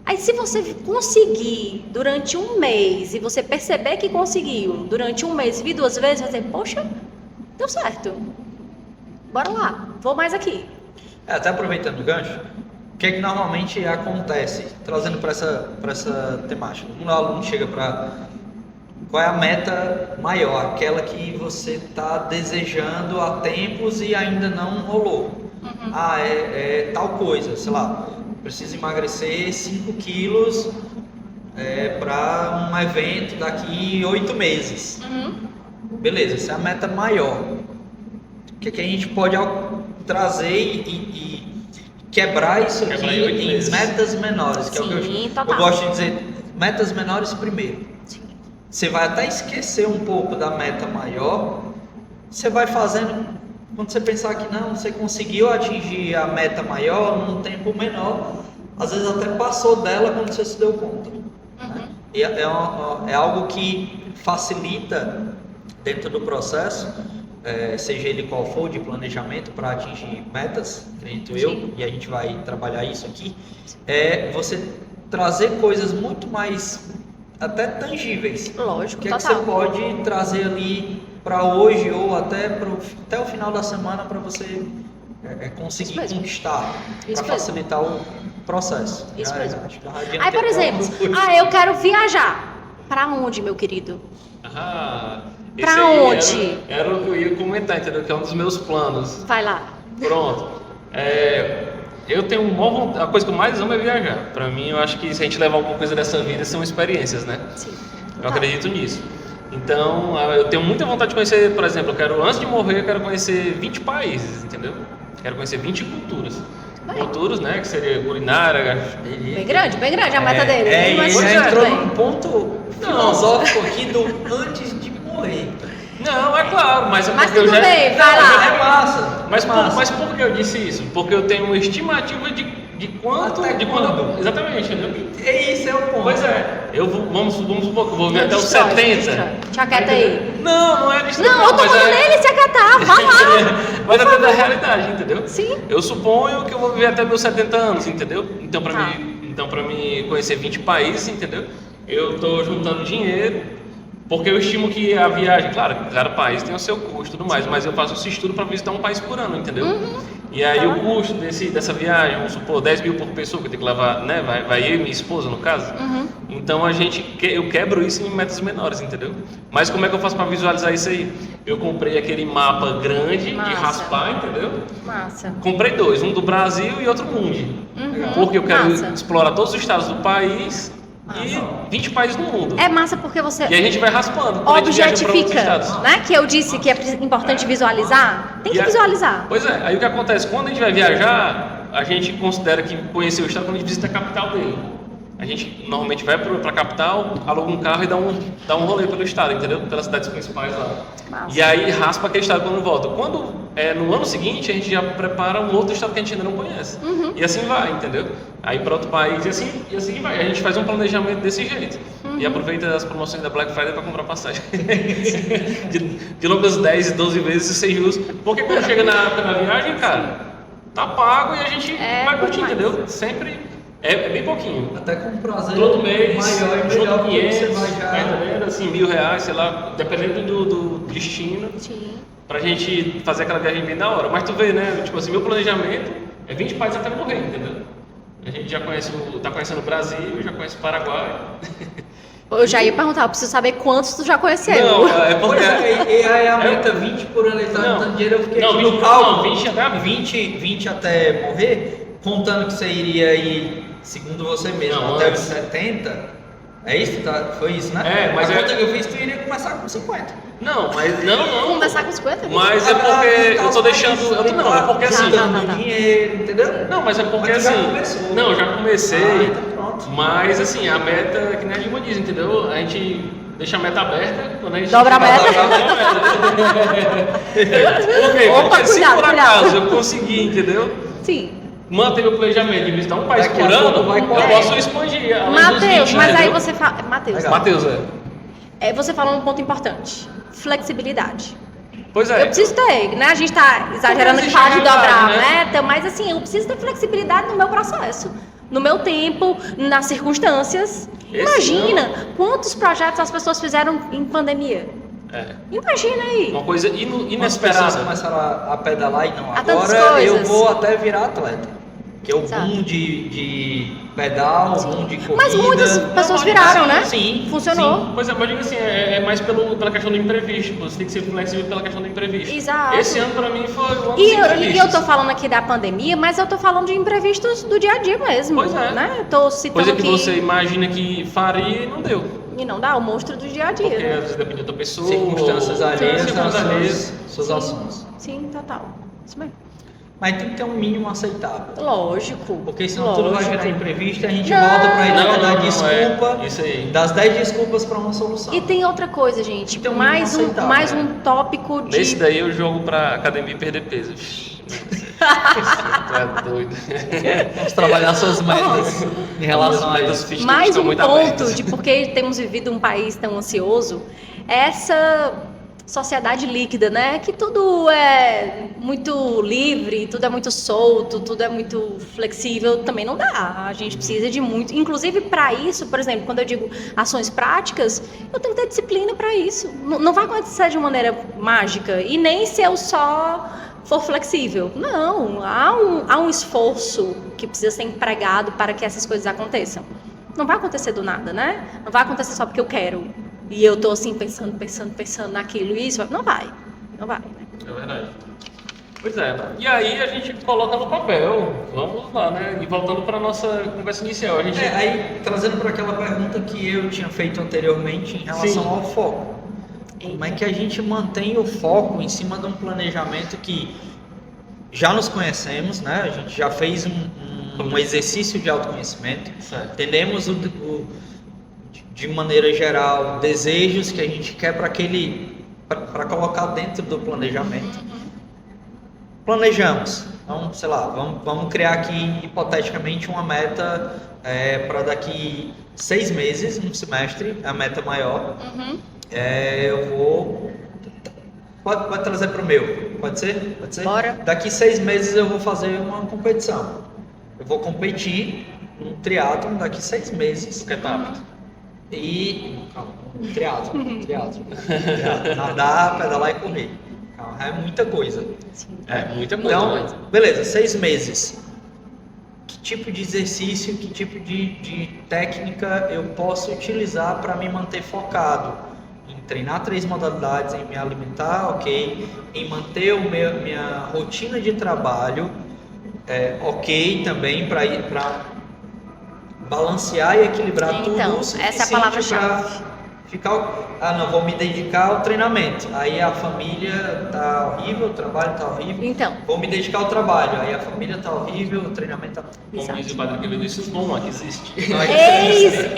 Aí se você conseguir durante um mês e você perceber que conseguiu durante um mês e vir 2 vezes, vai dizer, poxa, deu certo. Bora lá, vou mais aqui. Até aproveitando o gancho, o que é que normalmente acontece, trazendo para essa temática? Um aluno chega para qual é a meta maior, aquela que você está desejando há tempos e ainda não rolou. É tal coisa, sei lá, preciso emagrecer 5 quilos para um evento daqui 8 meses. Beleza, essa é a meta maior. O que a gente pode trazer e quebrar isso aqui em metas menores, que é o que eu gosto de dizer, metas menores primeiro. Sim. Você vai até esquecer um pouco da meta maior, você vai fazendo, quando você pensar que não, você conseguiu atingir a meta maior num tempo menor, às vezes até passou dela quando você se deu conta. Né? E é algo que facilita dentro do processo, seja ele qual for, de planejamento para atingir metas, acredito eu, e a gente vai trabalhar isso aqui, você trazer coisas muito mais até tangíveis. Lógico, que você pode trazer ali para hoje ou até o final da semana para você conseguir conquistar, para facilitar o processo. Isso mesmo. Aí, por exemplo, eu quero viajar. Para onde, meu querido? Pra onde? Era o que eu ia comentar, entendeu? Que é um dos meus planos. Vai lá. Pronto. Eu tenho a coisa que eu mais amo é viajar. Pra mim, eu acho que se a gente levar alguma coisa dessa vida, são experiências, né? Sim. Eu acredito nisso. Então, eu tenho muita vontade de conhecer, por exemplo, antes de morrer, eu quero conhecer 20 países, entendeu? Quero conhecer 20 culturas. Culturas, né? Que seria culinária. Bem grande a meta dele. Ele já entrou num ponto filosófico aqui do antes de morrer. Não, é claro, mas tudo bem, vai lá. É massa. Mas por que eu disse isso? Porque eu tenho uma estimativa de quanto. Até quando? Exatamente, entendeu? Esse é o ponto. Pois é, vamos supor que eu vou ver até os 70. Te aquieta aí. Não é disso. Não, eu tô mandando ele se aquietar, vai lá. Vai depender da realidade, entendeu? Sim. Eu suponho que eu vou viver até meus 70 anos, entendeu? Então, pra mim conhecer 20 países, entendeu? Eu tô juntando dinheiro. Porque eu estimo que a viagem, claro, cada país tem o seu custo e tudo mais, mas eu faço esse estudo para visitar um país por ano, entendeu? E aí o custo dessa viagem, vamos supor, 10 mil por pessoa que eu tenho que levar, né? Vai eu e minha esposa, no caso. Então eu quebro isso em metas menores, entendeu? Mas como é que eu faço para visualizar isso aí? Eu comprei aquele mapa grande de raspar, entendeu? Massa. Comprei 2, um do Brasil e outro mundo. Porque eu quero explorar todos os estados do país. E 20 países no mundo. É massa porque você E a gente vai raspando. objetifica, né? Que eu disse que é importante visualizar. Tem que visualizar. Pois é, aí o que acontece? Quando a gente vai viajar, a gente considera que conhecer o estado quando a gente visita a capital dele. A gente normalmente vai para a capital, aluga um carro e dá um rolê pelo estado, entendeu? Pelas cidades principais lá. Massa. E aí raspa aquele estado quando volta. Quando no ano seguinte, a gente já prepara um outro estado que a gente ainda não conhece. E assim vai, entendeu? Aí para outro país e assim vai. A gente faz um planejamento desse jeito. E aproveita as promoções da Black Friday para comprar passagem. de longas 10, 12 vezes sem juros. Porque quando chega na época da viagem, cara, tá pago e a gente vai curtir, entendeu? Sempre... É bem pouquinho. Até com prazer todo mês, maior e junto melhor 500, você vai já... tá entendendo? Assim, R$1.000, sei lá, dependendo do destino. Sim. Pra gente fazer aquela viagem bem da hora. Mas tu vê, né? Tipo assim, meu planejamento é 20 países até morrer, entendeu? A gente já tá conhecendo o Brasil, já conhece o Paraguai. Eu já ia perguntar, eu preciso saber quantos tu já conheceu. Não, é porque... E aí a meta 20 por ano, ele tá juntando dinheiro, eu fiquei aqui no cálculo. 20 até morrer, contando que você iria ir, segundo você mesmo, até os 70. É isso? Foi isso, né? Mas a conta que eu fiz, tu iria começar com 50. Não, mas não. Começar com 50? Mas é porque eu tô deixando... Não, é porque assim... dinheiro, entendeu? Não, mas é porque mas assim... Já começou. Não, já comecei. Então pronto. Mas assim, a meta, que nem a Dilma diz, entendeu? A gente deixa a meta aberta, quando a gente... Dobra a meta. Porque se por acaso eu conseguir, entendeu? Sim. Manter meu planejamento de visitar um país Daqui por a ano, pouco vai eu correr. posso expandir. Matheus, mas aí entendeu? você fala... Matheus, Matheus, você falou um ponto importante. Flexibilidade. Pois é. Eu preciso ter, né? A gente tá exagerando que existe fala de realidade, dobrar, né? né? Então, mas assim, eu preciso ter flexibilidade no meu processo, no meu tempo, nas circunstâncias. Imagina quantos projetos as pessoas fizeram em pandemia. Imagina aí. Uma coisa As pessoas inesperada. começaram a pedalar e não. Há tantas Agora eu coisas. vou até virar atleta. Que é o Exato. boom de pedal, o boom de corrida. Mas muitas pessoas viraram, né? Sim. Funcionou. Sim. Pois é, mas digo assim, é mais pela questão do imprevisto. Você tem que ser flexível pela questão do imprevisto. Exato. Esse ano pra mim foi o ano dos E eu imprevistos. tô falando aqui da pandemia, mas eu tô falando de imprevistos do dia a dia mesmo. Pois é. Né? Eu tô citando Coisa que aqui você imagina que faria e não deu. e não dá o monstro do dia a dia. Porque Né? às vezes depende da pessoa. Circunstâncias alheias circunstâncias às alheias. suas ações. Sim, total. Isso mesmo. Mas tem que ter um mínimo aceitável. Lógico. Porque senão tudo vai lógico. virar imprevisto e a gente Não. volta pra ele Não, dar não, desculpa. é. Isso aí. Das 10 desculpas pra uma solução. E tem outra coisa, gente. Tem um mais mínimo aceitável, mais né? um tópico de. Nesse daí eu jogo pra academia e perder peso. Tu é doido. Vamos trabalhar suas metas em relação a Metas isso. fitness Mais estão um muito ponto abertas. de por que temos vivido um país tão ansioso, essa sociedade líquida, né? Que tudo é muito livre, tudo é muito solto, tudo é muito flexível, também não dá. A gente precisa de muito, inclusive para isso, por exemplo, quando eu digo ações práticas, eu tenho que ter disciplina para isso. Não vai acontecer de maneira mágica e nem se eu só for flexível. Não, há um esforço que precisa ser empregado para que essas coisas aconteçam. Não vai acontecer do nada, né? Não vai acontecer só porque eu quero. E eu tô assim pensando naquilo e isso. Não vai. Não vai. Né? É verdade. Pois é. E aí a gente coloca no papel. Vamos lá, né? E voltando para nossa conversa inicial. A gente... Aí, trazendo para aquela pergunta que eu tinha feito anteriormente em relação Sim. ao foco. Como é que a gente mantém o foco em cima de um planejamento que já nos conhecemos, né? A gente já fez um exercício de autoconhecimento, Certo. entendemos de maneira geral desejos que a gente quer para colocar dentro do planejamento. Planejamos, então, sei lá, vamos criar aqui hipoteticamente uma meta para daqui 6 meses, um semestre, a meta maior. Uhum. Eu vou. Pode trazer para o meu, pode ser? Pode ser? Bora. Daqui 6 meses eu vou fazer uma competição. Eu vou competir num triatlon daqui 6 meses. Que etapa? E. Calma, triatlon. Nadar, pedalar e correr. Calma, é muita coisa. Sim. É, muita coisa. Então, beleza, 6 meses. Que tipo de exercício, que tipo de técnica eu posso utilizar para me manter focado? Em treinar 3 modalidades, em me alimentar, ok, em manter minha rotina de trabalho, ok, também para balancear e equilibrar tudo Então, o essa é a suficiente palavra-chave. pra ficar, não, vou me dedicar ao treinamento, aí a família tá horrível, o trabalho tá horrível, Então, vou me dedicar ao trabalho, aí a família tá horrível, o treinamento tá... Como diz o Padre Quevedo, isso não existe.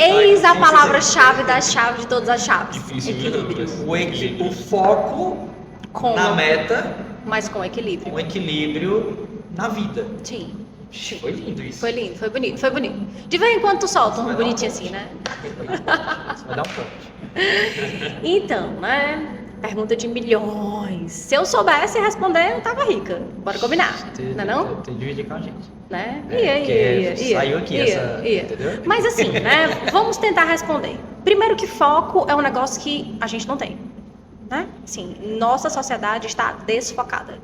eis a palavra-chave da chave de todas as chaves. Difícil, Equilíbrio. O foco Com, na meta, mas com equilíbrio. com equilíbrio na vida. Sim. Foi lindo isso. Foi lindo, foi bonito. De vez em quando tu solta um Vai dar bonitinho um assim, né? Isso vai dar um ponto. Então, né? Pergunta de milhões. Se eu soubesse responder, eu tava rica. Bora combinar, não é não? Tem que dividir com a gente. Né? Saiu aqui essa, entendeu? Mas assim, né? Vamos tentar responder. Primeiro que foco é um negócio que a gente não tem, né? Sim, nossa sociedade está desfocada.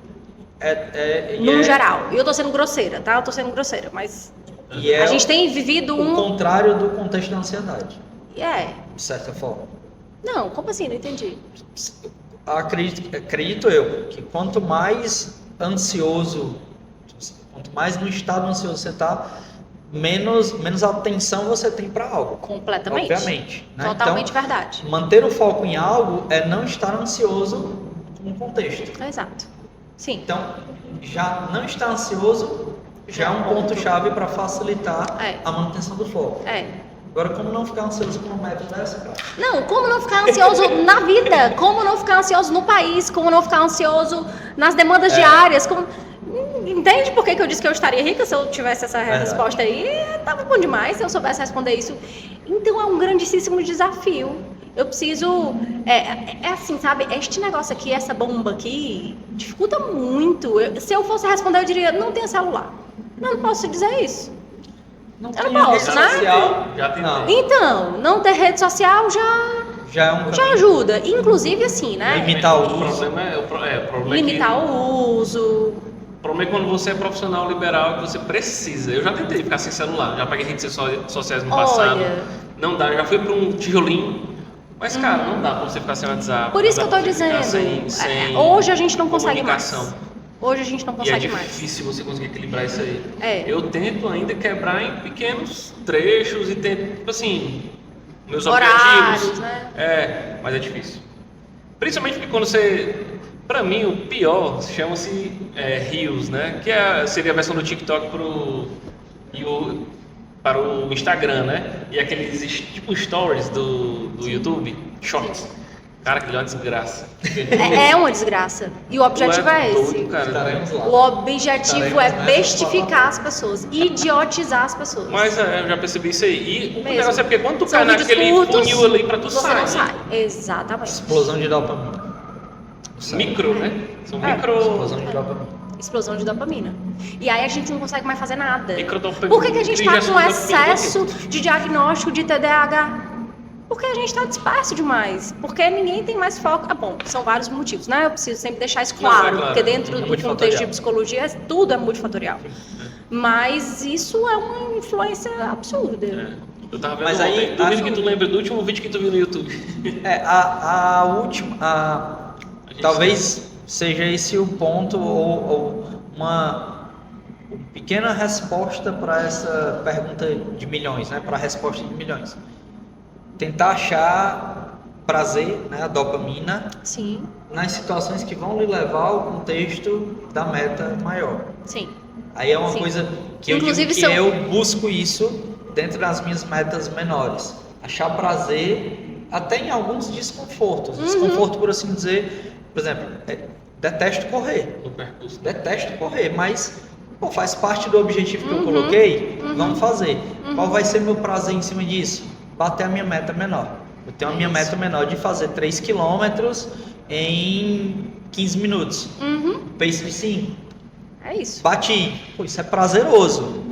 No geral. E eu tô sendo grosseira, tá? Eu tô sendo grosseira, mas a gente tem vivido o contrário do contexto da ansiedade, de certa forma. Não, como assim? Não entendi. Acredito eu que quanto mais ansioso, quanto mais no estado ansioso você está, menos atenção você tem para algo. Completamente. Obviamente. Né? Totalmente então, verdade. Manter o foco em algo é não estar ansioso no contexto. Exato. Sim. Então, já não estar ansioso já é um ponto-chave para facilitar a manutenção do foco. Agora, como não ficar ansioso com uma meta dessa, cara? Não, como não ficar ansioso na vida? Como não ficar ansioso no país? Como não ficar ansioso nas demandas diárias? Entende por que eu disse que eu estaria rica se eu tivesse essa resposta aí? Tava bom demais se eu soubesse responder isso. Então é um grandíssimo desafio. Eu preciso. É assim, sabe? Este negócio aqui, essa bomba aqui, dificulta muito. Se eu fosse responder, eu diria: não tenho celular. Não posso dizer isso. Não Eu não tem posso, rede né? social. Já tentei. Não. Então, não ter rede social Já é um já caminho. ajuda. Inclusive, assim, né? Limitar o O uso. problema é, o problema Limitar é que, o uso. o problema é quando você é profissional liberal que você precisa. Eu já tentei ficar sem celular, já paguei redes sociais no passado. Olha. Não dá, já fui para um tijolinho. Mas, cara, não dá pra você ficar sem WhatsApp. Por isso que não eu dá tô pra você ficar dizendo. sem Hoje a gente não consegue mais. comunicação. Hoje a gente não E é consegue mais. difícil você conseguir equilibrar isso aí. É. Eu tento ainda quebrar em pequenos trechos e tento, tipo assim, meus Horários, objetivos. né? Mas é difícil. Principalmente porque quando você... Pra mim, o pior chama-se Reels, né? Que seria a versão do TikTok para o Instagram, né? E aqueles tipo stories do YouTube, shorts. Cara, aquilo é uma desgraça. É uma desgraça. E o objetivo é esse. Doido, cara. Estaremos lá. O objetivo é bestificar as pessoas, idiotizar as pessoas. Mas eu já percebi isso aí. E o Mesmo. negócio é porque quando tu São cai vídeos naquele curtos, funil ali pra tu você sair, não sai. Exatamente. Explosão de dopamina. micro, né? São Explosão de dopamina. Explosão de dopamina. E aí a gente não consegue mais fazer nada. Microdopamina. Por que a gente está com Injeção de excesso dopamina. de diagnóstico de TDAH? Porque a gente está disperso demais. Porque ninguém tem mais foco. Bom, são vários motivos, né? Eu preciso sempre deixar isso Não, claro. claro. Porque dentro É do multifatorial. contexto de psicologia, tudo é multifatorial. Mas isso é uma influência absurda. Eu tava vendo Mas aí, ontem, duvido acho- que tu lembra do último vídeo que tu viu no YouTube. A última. gente Talvez seja esse o ponto ou uma pequena resposta para essa pergunta de milhões, né? Para a resposta de milhões. Tentar achar prazer, né? A dopamina, Sim, nas situações que vão lhe levar ao contexto da meta maior. sim. Aí é uma Sim. coisa que eu Inclusive, digo que são- eu busco isso dentro das minhas metas menores. Achar prazer até em alguns desconfortos. Desconforto, por assim dizer, por exemplo, detesto correr. No percurso. Detesto correr, mas pô, faz parte do objetivo que eu coloquei, vamos fazer. Qual vai ser meu prazer em cima disso? Bater a minha meta menor. Eu tenho a minha Isso. meta menor de fazer 3 quilômetros em 15 minutos. Pace de 5. É isso. Bati. Pô, isso é prazeroso.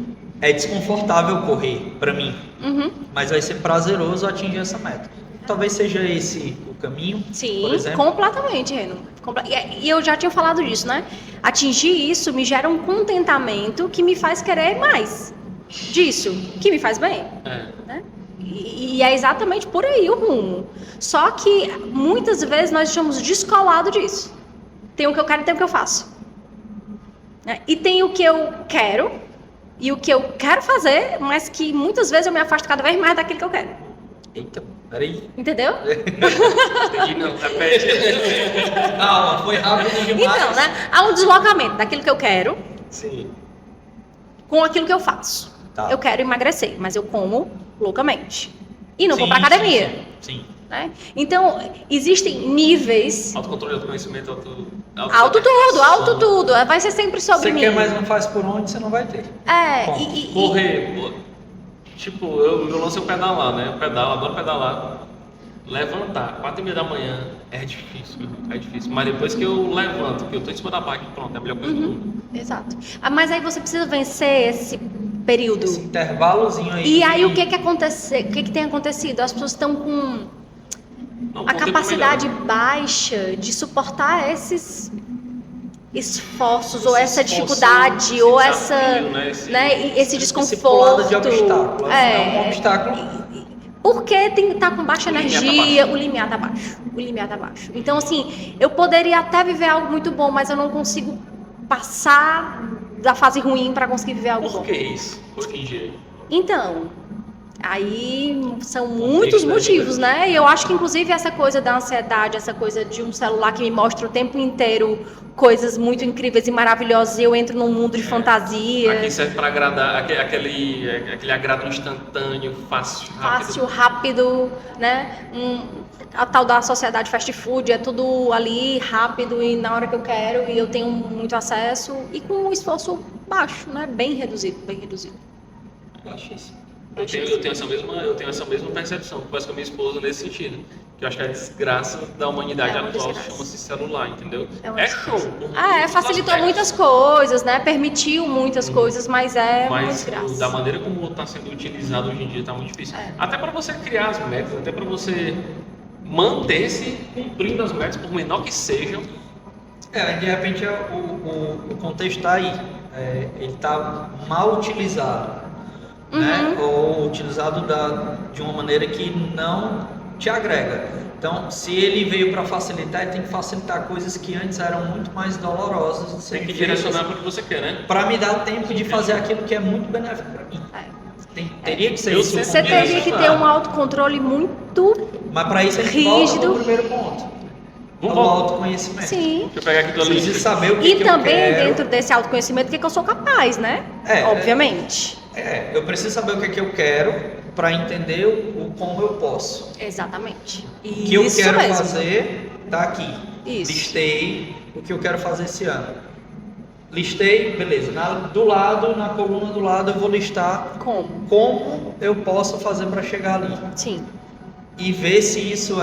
É desconfortável correr para mim, Uhum. mas vai ser prazeroso atingir essa meta. Talvez seja esse o caminho, Sim, por exemplo. completamente, Reno. E eu já tinha falado disso, né? Atingir isso me gera um contentamento que me faz querer mais disso, que me faz bem. Né? E é exatamente por aí o rumo. Só que muitas vezes nós estamos descolados disso. Tem o que eu quero e tem o que eu faço. Né? E tem o que eu quero e o que eu quero fazer, mas que muitas vezes eu me afasto cada vez mais daquilo que eu quero. Eita, peraí. Entendeu? Entendi, não, repete. Calma, foi rápido demais. Então, né? Há um deslocamento daquilo que eu quero Sim. com aquilo que eu faço. Tá. Eu quero emagrecer, mas eu como loucamente. E não vou Sim, pra academia. Sim. Né? Então, existem níveis. Autocontrole, autoconhecimento, Alto tudo. Vai ser sempre sobre Você mim. quer, mas não faz por onde, você não vai ter. É, Bom, Correr, pô, tipo, meu lance é o pedalar, né? Eu pedalo, adoro pedalar. Levantar, 4h30 da manhã, é difícil, é difícil. Mas depois que eu levanto, que eu tô em cima da bike, pronto, é a melhor coisa do mundo. Exato. Mas aí você precisa vencer esse período. Esse intervalozinho aí. E aí o que que tem acontecido? As pessoas estão com Não, a com o tempo capacidade melhora. baixa de suportar esses esforços, ou Esse essa esforço, dificuldade, esse ou desafio, né? esse Esse pulada desconforto. de obstáculo. É um obstáculo. Porque tá com baixa O limiar tá energia, o limiar tá baixo. O limiar tá baixo. Então, assim, eu poderia até viver algo muito bom, mas eu não consigo passar da fase ruim para conseguir viver algo Por bom. que isso? Por que engenheiro? Então, aí são muitos Contexto, né, motivos, gente? né? E eu acho que, inclusive, essa coisa da ansiedade, essa coisa de um celular que me mostra o tempo inteiro coisas muito incríveis e maravilhosas, e eu entro num mundo de fantasia. Aqui serve para agradar, aquele agrado instantâneo, fácil, Fácil, rápido, né? A tal da sociedade fast food, é tudo ali rápido e na hora que eu quero, e eu tenho muito acesso, e com um esforço baixo, né? Bem reduzido, bem reduzido. Baixíssimo. Eu tenho essa mesma percepção, converso com a minha esposa nesse sentido. Que eu acho que a desgraça da humanidade É uma atual desgraça. chama-se celular, entendeu? É uma É desgraça. show. por Ah, muitos facilitou aspectos. muitas coisas, né? Permitiu muitas coisas, mas é uma Mas desgraça. da maneira como está sendo utilizado hoje em dia está muito difícil. É. Até para você criar as metas, até para você manter-se cumprindo as metas, por menor que sejam. De repente o contexto está aí. Ele está mal utilizado, né? Ou utilizado de uma maneira que não te agrega. Então, se ele veio para facilitar, ele tem que facilitar coisas que antes eram muito mais dolorosas de Tem serem que feitas, direcionar para o que você quer, né? para me dar tempo de fazer aquilo que é muito benéfico para mim. Teria que ser Eu isso. sei- Você teria que ter um autocontrole muito Mas para isso a gente rígido. volta no primeiro ponto. Vamos O voltar. autoconhecimento. sim. Deixa eu pegar aqui tua Você precisa lista. saber o que E que também eu quero. dentro desse autoconhecimento, o que eu sou capaz, né? Obviamente. Eu preciso saber o que é que eu quero para entender o como eu posso. Exatamente. O que eu Isso quero mesmo. fazer tá aqui. Isso. Listei o que eu quero fazer esse ano. Listei, beleza. Do lado, na coluna do lado, eu vou listar como eu posso fazer para chegar ali. Sim. E ver se isso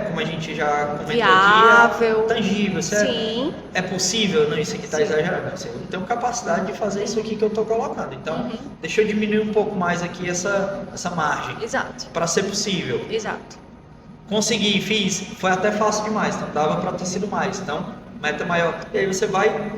como a gente já comentou Viável. aqui, tangível. Se Sim. é possível, não, isso aqui está Sim. exagerado. Eu não tenho capacidade de fazer isso aqui que eu estou colocando. Então, deixa eu diminuir um pouco mais aqui essa margem, Exato. para ser possível. Exato. Consegui, fiz, foi até fácil demais, então dava para ter sido mais. Então, meta maior. E aí você vai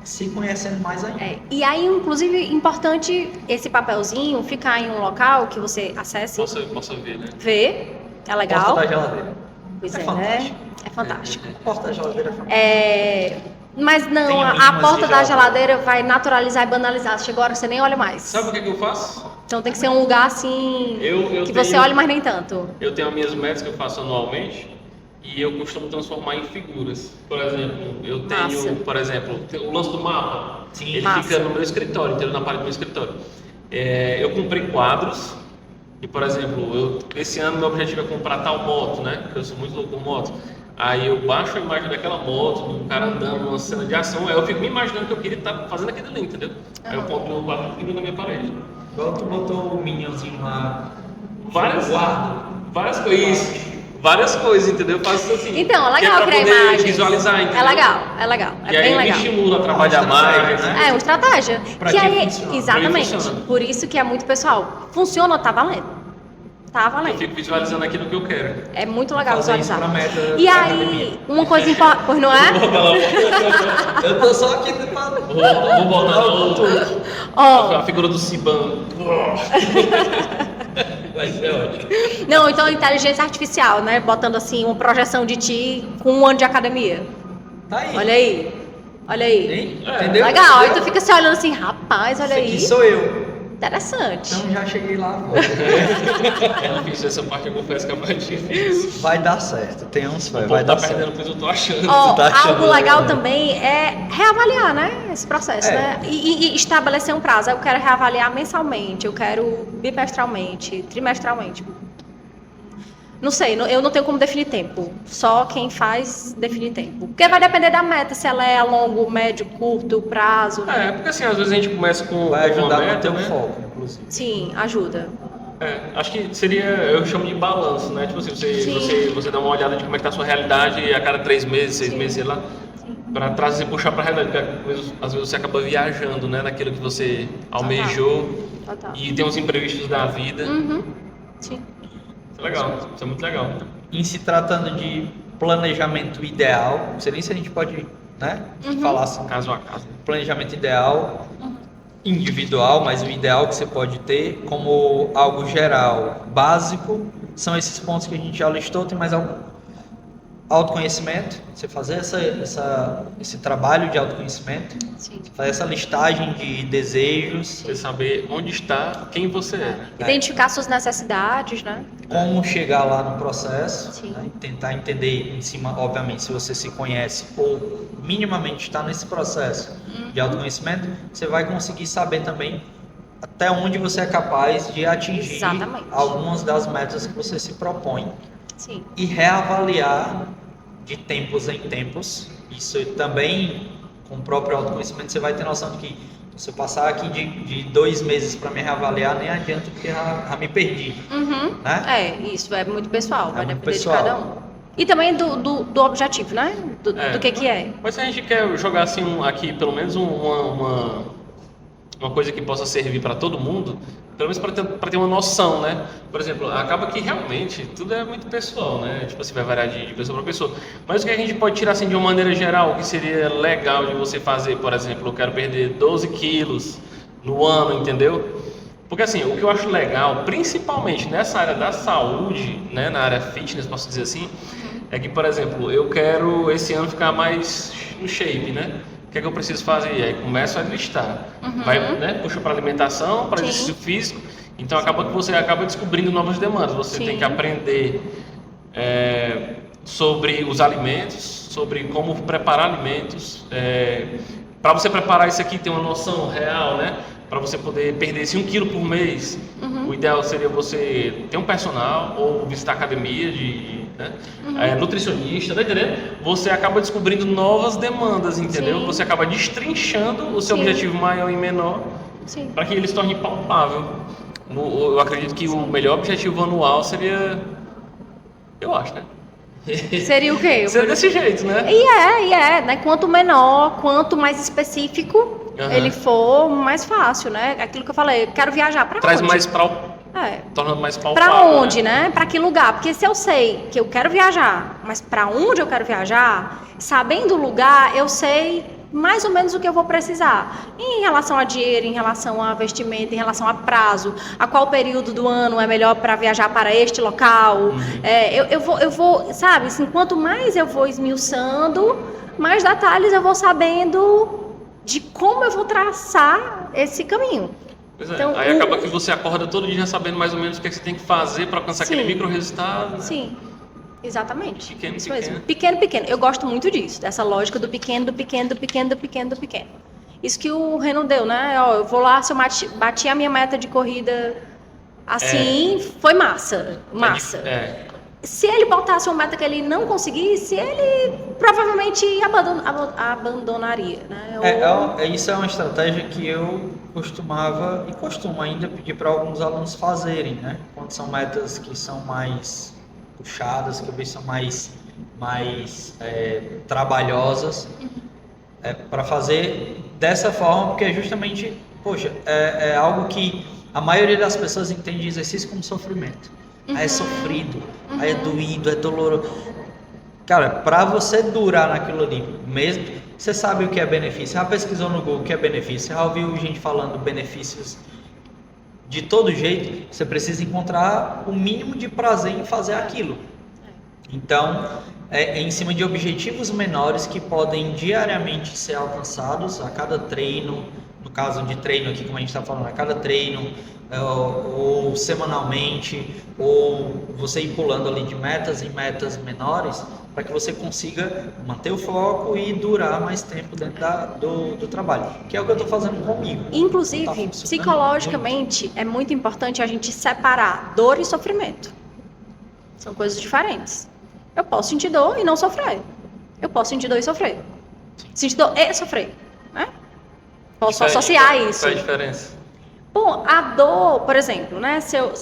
se conhecendo mais ainda. E aí, inclusive, importante esse papelzinho ficar em um local que você acesse, Posso ver, né? vê, é legal. Porta da geladeira. Pois É né? fantástico. É fantástico. A porta da geladeira é fantástica. Mas Tem não, a imãs porta de da geladeira. geladeira vai naturalizar e banalizar. Chegou a hora, você nem olha mais. Sabe o que eu faço? Então tem que ser um lugar assim Eu que você tenho- olhe, mas nem tanto. Eu tenho as minhas metas que eu faço anualmente e eu costumo transformar em figuras. Por exemplo, eu tenho, Massa. o lance do mapa. Sim. Ele Massa. fica no meu escritório, inteiro na parede do meu escritório. Eu comprei quadros e, por exemplo, esse ano meu objetivo é comprar tal moto, né? Porque eu sou muito louco com moto. Aí eu baixo a imagem daquela moto, do cara andando numa cena de ação, aí eu fico me imaginando que eu queria estar fazendo aquilo ali, entendeu? Aí eu compro um quadro e fico na minha parede. Igual tu botou o minionzinho lá. Várias, Guarda. várias coisas. Várias coisas, entendeu? Eu faço assim. Então, é que legal pra criar poder imagens. visualizar, entendeu? É legal, é legal. É E aí bem me legal. estimula a trabalhar estratégia, mais. né? É uma estratégia. Pra que ti aí, funciona. exatamente. Pra mim funciona. Por isso que é muito pessoal. Funciona, tá valendo. Tá Eu valendo. fico visualizando aquilo que eu quero. É muito legal Fazer isso visualizar. pra meta E da aí, academia. uma coisa importante, pois não é? Eu tô só aqui pra... Vou botar Ó, a figura do Siban. Vai ser ótimo. não, então inteligência artificial, né? Botando assim uma projeção de ti com um ano de academia. Tá aí. Olha aí. Olha aí. Hein? Entendeu? Legal. Aí tu fica se olhando assim, rapaz, olha Esse aqui aí. sou eu. Interessante. Então já cheguei lá agora. Eu fiz essa parte, eu confesso que é mais difícil. Vai dar certo. Tem uns fé, O vai povo tá dar certo. perdendo, pois eu tô achando. Ó, tá achando algo legal legal. também é reavaliar, né? Esse processo, É. né? E estabelecer um prazo. Eu quero reavaliar mensalmente, eu quero bimestralmente, trimestralmente. Não sei, eu não tenho como definir tempo. Só quem faz define tempo. Porque vai depender da meta, se ela é a longo, médio, curto, prazo. Né? Porque assim, às vezes a gente começa com Vai com ajudar uma a meta, manter o né? foco, inclusive. Sim, ajuda. Acho que seria, eu chamo de balanço, né? Tipo assim, Sim. você dá uma olhada de como é que tá a sua realidade a cada 3 meses, 6 Sim. meses, sei lá, Sim. para trazer, puxar para a realidade, porque às vezes você acaba viajando, né? Naquilo que você almejou Total. e tem uns imprevistos da vida. Uhum. Sim. Isso é legal, isso é muito legal. Em se tratando de planejamento ideal, não sei nem se a gente pode, né, Uhum. falar assim, Caso a caso. planejamento ideal, individual, mas o ideal que você pode ter como algo geral, básico, são esses pontos que a gente já listou. Tem mais algum? Autoconhecimento, você fazer esse trabalho de autoconhecimento, Sim. fazer essa listagem de desejos, Você saber onde está, quem você é. Né? Identificar suas necessidades, né? como chegar lá no processo, Sim. né, e tentar entender em cima, obviamente, se você se conhece ou minimamente está nesse processo de autoconhecimento, você vai conseguir saber também até onde você é capaz de atingir Exatamente. algumas das metas que você se propõe Sim. e reavaliar de tempos em tempos. Isso também, com o próprio autoconhecimento, você vai ter noção de que se eu passar aqui de 2 meses para me reavaliar, nem adianta porque já me perdi, Uhum. né? É, isso é muito pessoal, vai muito depender pessoal. de cada um. E também do objetivo, né? Do que é. Mas se a gente quer jogar assim aqui pelo menos uma coisa que possa servir para todo mundo, pelo menos para ter uma noção, né? Por exemplo, acaba que realmente tudo é muito pessoal, né? Tipo assim, vai variar de pessoa para pessoa. Mas o que a gente pode tirar assim de uma maneira geral, o que seria legal de você fazer, por exemplo, eu quero perder 12 quilos no ano, entendeu? Porque assim, o que eu acho legal, principalmente nessa área da saúde, né, na área fitness, posso dizer assim, é que, por exemplo, eu quero esse ano ficar mais no shape, né? O que é que eu preciso fazer? Aí começo a listar. Vai, né? Puxa para alimentação, para exercício físico. Então acaba que você acaba descobrindo novas demandas. Você tem que aprender sobre os alimentos, sobre como preparar alimentos. Para você preparar isso aqui, ter uma noção real, né? Para você poder perder esse 1 quilo por mês, o ideal seria você ter um personal ou visitar academia né? Nutricionista, tá entendendo? Você acaba descobrindo novas demandas, entendeu? Sim. Você acaba destrinchando o seu objetivo maior e menor para que ele se torne palpável. Eu acredito que o melhor objetivo anual seria, eu acho, né? Seria o quê? Seria desse jeito, né? Né? Quanto menor, quanto mais específico ele for, mais fácil, né? Aquilo que eu falei, eu quero viajar para onde? Traz mais torna mais palpável. Para onde, né? Para que lugar? Porque se eu sei que eu quero viajar, mas para onde eu quero viajar, sabendo o lugar, eu sei mais ou menos o que eu vou precisar. Em relação a dinheiro, em relação a vestimento, em relação a prazo, a qual período do ano é melhor para viajar para este local. Eu vou, sabe, assim, quanto mais eu vou esmiuçando, mais detalhes eu vou sabendo de como eu vou traçar esse caminho. Pois é. Então, aí acaba que você acorda todo dia sabendo mais ou menos o que, é que você tem que fazer para alcançar aquele micro resultado. Né? Sim, exatamente. Pequeno, isso pequeno. mesmo. Pequeno, pequeno. Eu gosto muito disso, dessa lógica do pequeno, do pequeno, do pequeno, do pequeno, do pequeno. Isso que o Reno deu, né? Ó, eu vou lá, se eu bati a minha meta de corrida assim, foi massa. Se ele botasse uma meta que ele não conseguisse, ele provavelmente abandonaria, né? Isso é uma estratégia que eu costumava e costumo ainda pedir para alguns alunos fazerem, né? Quando são metas que são mais puxadas, que eu vejo são mais trabalhosas, para fazer dessa forma, porque é justamente, poxa, é algo que a maioria das pessoas entende exercício como sofrimento. Aí é sofrido, aí é doído, é doloroso. Cara, para você durar naquilo ali, mesmo, você sabe o que é benefício. Já pesquisou no Google o que é benefício, já ouviu gente falando benefícios de todo jeito. Você precisa encontrar o mínimo de prazer em fazer aquilo. Então, é em cima de objetivos menores que podem diariamente ser alcançados a cada treino. No caso de treino aqui, como a gente está falando, a cada treino, ou semanalmente, ou você ir pulando ali de metas em metas menores, para que você consiga manter o foco e durar mais tempo dentro do trabalho, que é o que eu estou fazendo comigo. Inclusive, psicologicamente, muito. É muito importante a gente separar dor e sofrimento. São coisas diferentes. Eu posso sentir dor e não sofrer. Eu posso sentir dor e sofrer. Sentir dor e sofrer, né? Posso associar isso. Qual é a diferença? Bom, a dor, por exemplo, né? Se eu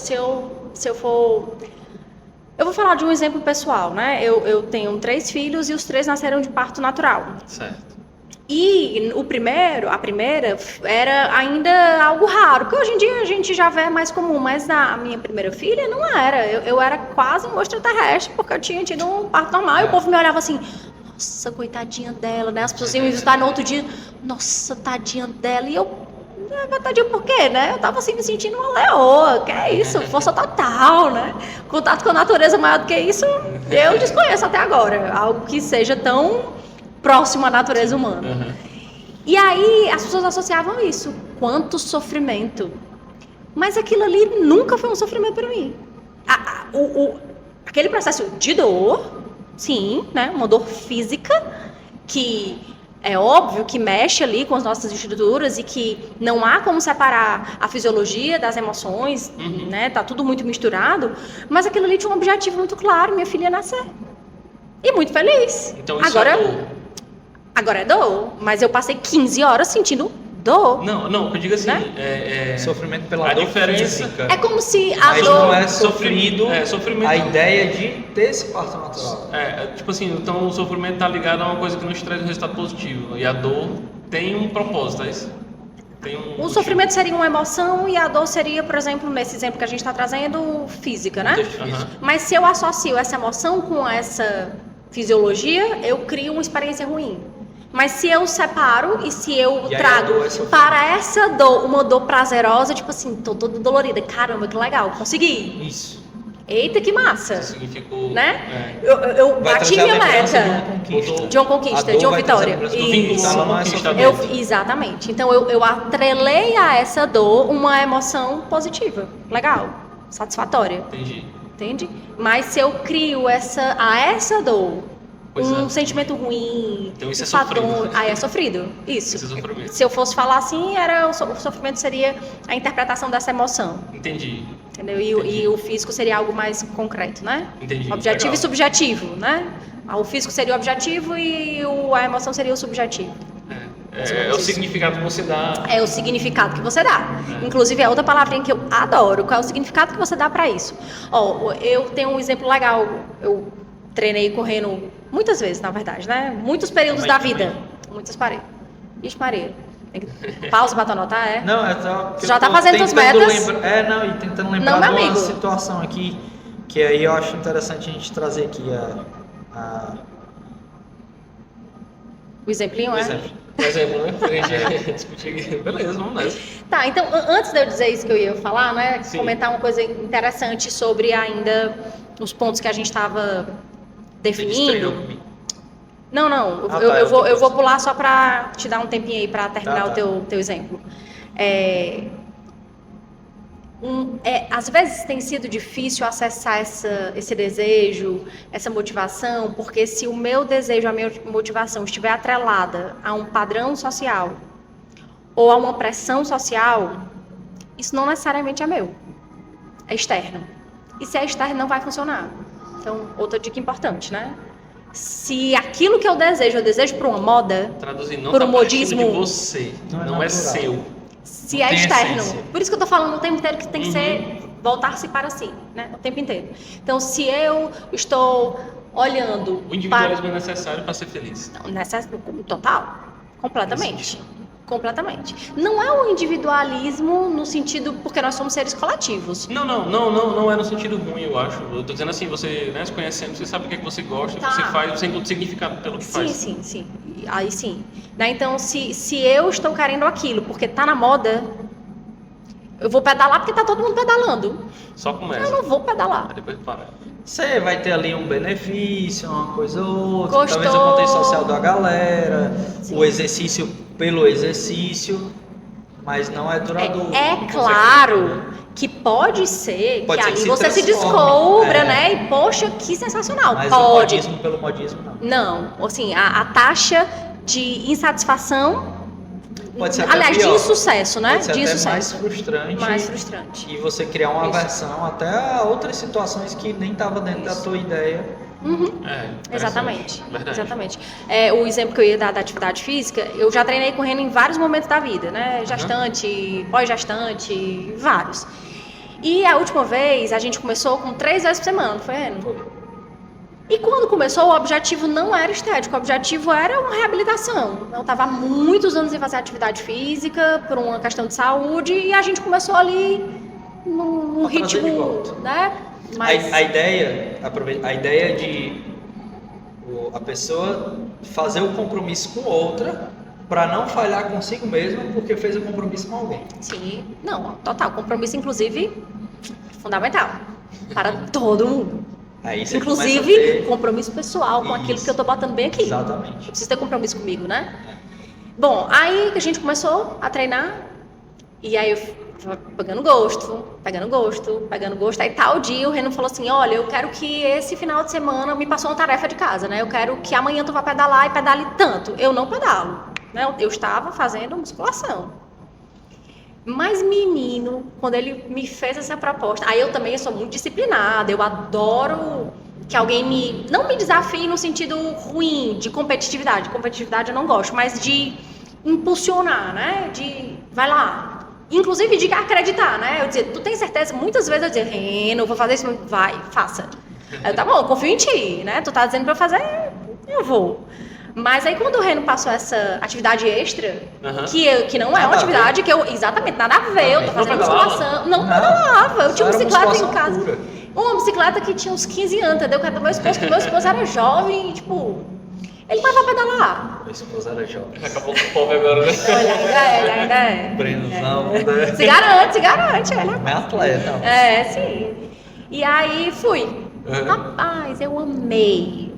for... Eu vou falar de um exemplo pessoal, né? Eu tenho 3 filhos e os 3 nasceram de parto natural. Certo. E a primeira era ainda algo raro, porque hoje em dia a gente já vê mais comum, mas a minha primeira filha não era. Eu era quase um extraterrestre, porque eu tinha tido um parto normal e o povo me olhava assim... Nossa, coitadinha dela, né? As pessoas iam me visitar no outro dia. Nossa, tadinha dela. E eu... tadinha por quê, né? Eu tava assim me sentindo uma leoa. Que é isso? Força total, né? Contato com a natureza maior do que isso, eu desconheço até agora. Algo que seja tão próximo à natureza humana. E aí, as pessoas associavam isso. Quanto sofrimento. Mas aquilo ali nunca foi um sofrimento para mim. Aquele processo de dor... Sim, né? Uma dor física que é óbvio que mexe ali com as nossas estruturas e que não há como separar a fisiologia das emoções, né? Tá tudo muito misturado, mas aquilo ali tinha um objetivo muito claro, minha filha ia nascer. E muito feliz. Então isso é dor. Agora é dor, mas eu passei 15 horas sentindo Dor? Não, eu digo assim, Né? Sofrimento pela a dor diferença física. É como se a Mas dor... não é sofrido sofrimento. a ideia de ter esse parto natural. Tipo assim, então o sofrimento tá ligado a uma coisa que nos traz um resultado positivo. E a dor tem um propósito, é isso? Tem um O motivo. sofrimento seria uma emoção e a dor seria, por exemplo, nesse exemplo que a gente está trazendo, física, né? Contexto físico. Mas se eu associo essa emoção com essa fisiologia, eu crio uma experiência ruim. Mas se eu separo e se eu E aí a trago dor é sofrimento. para essa dor uma dor prazerosa, tipo assim, tô toda dolorida, caramba, que legal, consegui. Isso. Eita, que massa, Isso significou. né? Eu Vai bati trazer minha a lembrança meta. de uma conquista. De uma conquista, A dor de uma vai trazer a vitória. lembrança de uma conquista, ela não é Isso. sofrimento. Exatamente. Então eu atrelei a essa dor uma emoção positiva, legal, satisfatória, Entendi. entende? Mas se eu crio a essa dor Pois um é. sentimento ruim, Então isso é padrão, sofrido. aí é sofrido. Isso. Isso é sofrimento. Se eu fosse falar assim, o sofrimento seria a interpretação dessa emoção, Entendi. entendeu? Entendi. E o físico seria algo mais concreto, né? Entendi. Objetivo Legal. e subjetivo, né? O físico seria o objetivo e a emoção seria o subjetivo. É o significado que você dá. É o significado que você dá. Inclusive, é outra palavrinha que eu adoro. Qual é o significado que você dá pra isso? Ó, eu tenho um exemplo legal. Eu treinei correndo muitas vezes, na verdade, né? Muitos períodos da vida. Muitas parei. Ixi, Maria. Tem que... Pausa pra tu anotar, é? Não, é só. Já tá fazendo tuas metas? E tentando lembrar Não, meu de uma amigo. situação aqui que aí eu acho interessante a gente trazer aqui O exemplinho, o é? exemplo. Por exemplo, né? Pra gente discutir aqui. Beleza, vamos nessa. Tá, então, antes de eu dizer isso que eu ia falar, né? Sim. Comentar uma coisa interessante sobre ainda os pontos que a gente estava Você definindo. treinou comigo. Não, Ah, tá, eu outra vou coisa. pular só para te dar um tempinho aí para terminar Tá. o teu exemplo. Às vezes tem sido difícil acessar esse desejo, essa motivação, porque se o meu desejo, a minha motivação estiver atrelada a um padrão social ou a uma pressão social, isso não necessariamente é meu, é externo. E se é externo, não vai funcionar. Então, outra dica importante, né? Se aquilo que eu desejo por uma moda, Traduzindo, não Por tá um partindo modismo. de você. Não é Não é natural. seu. se Não é tem externo. essência. Por isso que eu tô falando o tempo inteiro que tem que ser voltar-se para si, né? O tempo inteiro. Então, se eu estou olhando O individualismo é necessário para ser feliz. total, completamente. Completamente. Não é o individualismo no sentido porque nós somos seres coletivos. Não é no sentido ruim, eu acho. Eu tô dizendo assim, você, né, se conhecendo, você sabe o que é que você gosta, Tá. você faz, você encontra significado pelo que faz. Sim. Aí sim. Né? Então, se eu estou querendo aquilo porque tá na moda, eu vou pedalar porque tá todo mundo pedalando. Só Eu começa. não vou pedalar. Aí depois para. Você vai ter ali um benefício, uma coisa ou outra, Gostoso. talvez o contexto social da galera, Sim. o exercício pelo exercício, mas não é duradouro. É claro que pode ser Pode que ser que ali se você se transforme, descubra, é. né? E poxa, que sensacional. Mas o Pode. modismo pelo modismo não. Não, assim, a taxa de insatisfação, Pode ser até aliás, de pior. insucesso, né? Pode ser De até insucesso. mais frustrante, frustrante. e você criar uma Isso. aversão até a outras situações que nem estava dentro da Isso. tua ideia. Exatamente. Verdade. Exatamente. O exemplo que eu ia dar da atividade física, eu já treinei correndo em vários momentos da vida, né? Gestante, pós-gestante, vários. E a última vez a gente começou com 3 vezes por semana, não foi, Eno? E quando começou, o objetivo não era estético, o objetivo era uma reabilitação. Eu estava há muitos anos sem fazer atividade física, por uma questão de saúde, e a gente começou ali num Pra trazer de ritmo, volta. né? Mas A ideia de a pessoa fazer o compromisso com outra para não falhar consigo mesma porque fez o compromisso com alguém. sim, não, total. Compromisso, inclusive, fundamental para todo mundo. Aí você Inclusive, começa a ter... compromisso pessoal com aquilo Isso. que eu tô botando bem aqui. Eu Exatamente. preciso ter compromisso comigo, né? Bom, aí que a gente começou a treinar, e aí eu fui pegando gosto. Aí tal dia o Renan falou assim, olha, eu quero que esse final de semana me passou uma tarefa de casa, né? Eu quero que amanhã tu vá pedalar e pedale tanto. Eu não pedalo, né? Eu estava fazendo musculação. Mas menino, quando ele me fez essa proposta, aí eu também sou muito disciplinada, eu adoro que alguém não me desafie no sentido ruim de competitividade. Competitividade eu não gosto, mas de impulsionar, né? Vai lá. Inclusive de acreditar, né? Eu dizia, tu tem certeza? Muitas vezes eu dizia, Reno, vou fazer isso, vai, faça. Aí eu, tá bom, eu confio em ti, né? Tu tá dizendo pra eu fazer, eu vou. Mas aí quando o Reno passou essa atividade extra, que não é uma atividade que eu, exatamente, nada a ver, eu tô fazendo musculação, não pedalava, eu tinha uma bicicleta em casa. Pura. Uma bicicleta que tinha uns 15 anos, entendeu? Que era do meu esposo, porque meu esposo era jovem, tipo, ele vai pedalar. Meu esposo era jovem. Acabou com o povo agora, né? Ele ainda é. Brenozão, né? Se garante, ele É atleta. é, sim. E aí fui. Rapaz, eu amei.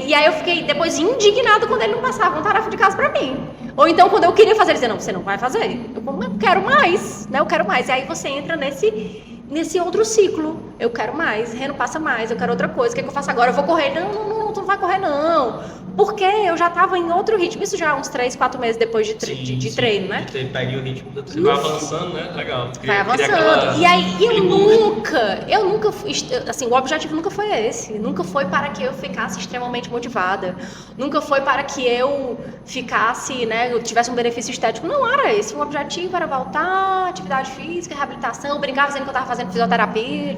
E aí eu fiquei depois indignada quando ele não passava uma tarefa de casa pra mim. Ou então quando eu queria fazer, ele dizia, não, você não vai fazer. Eu quero mais, né? Eu quero mais. E aí você entra nesse outro ciclo. Eu quero mais, Reno passa mais, eu quero outra coisa. O que eu faço agora? Eu vou correr. Não, tu não vai correr não. Porque eu já estava em outro ritmo. Isso já uns 3, 4 meses depois de treino, né? Pegue o ritmo do Você vai avançando, né? Legal. Vai avançando. E aí eu nunca, assim, o objetivo nunca foi esse. Nunca foi para que eu ficasse extremamente motivada. Nunca foi para que eu ficasse, né, eu tivesse um benefício estético. Não era esse. O objetivo era voltar, atividade física, reabilitação. Eu brincava dizendo que eu estava fazendo fisioterapia.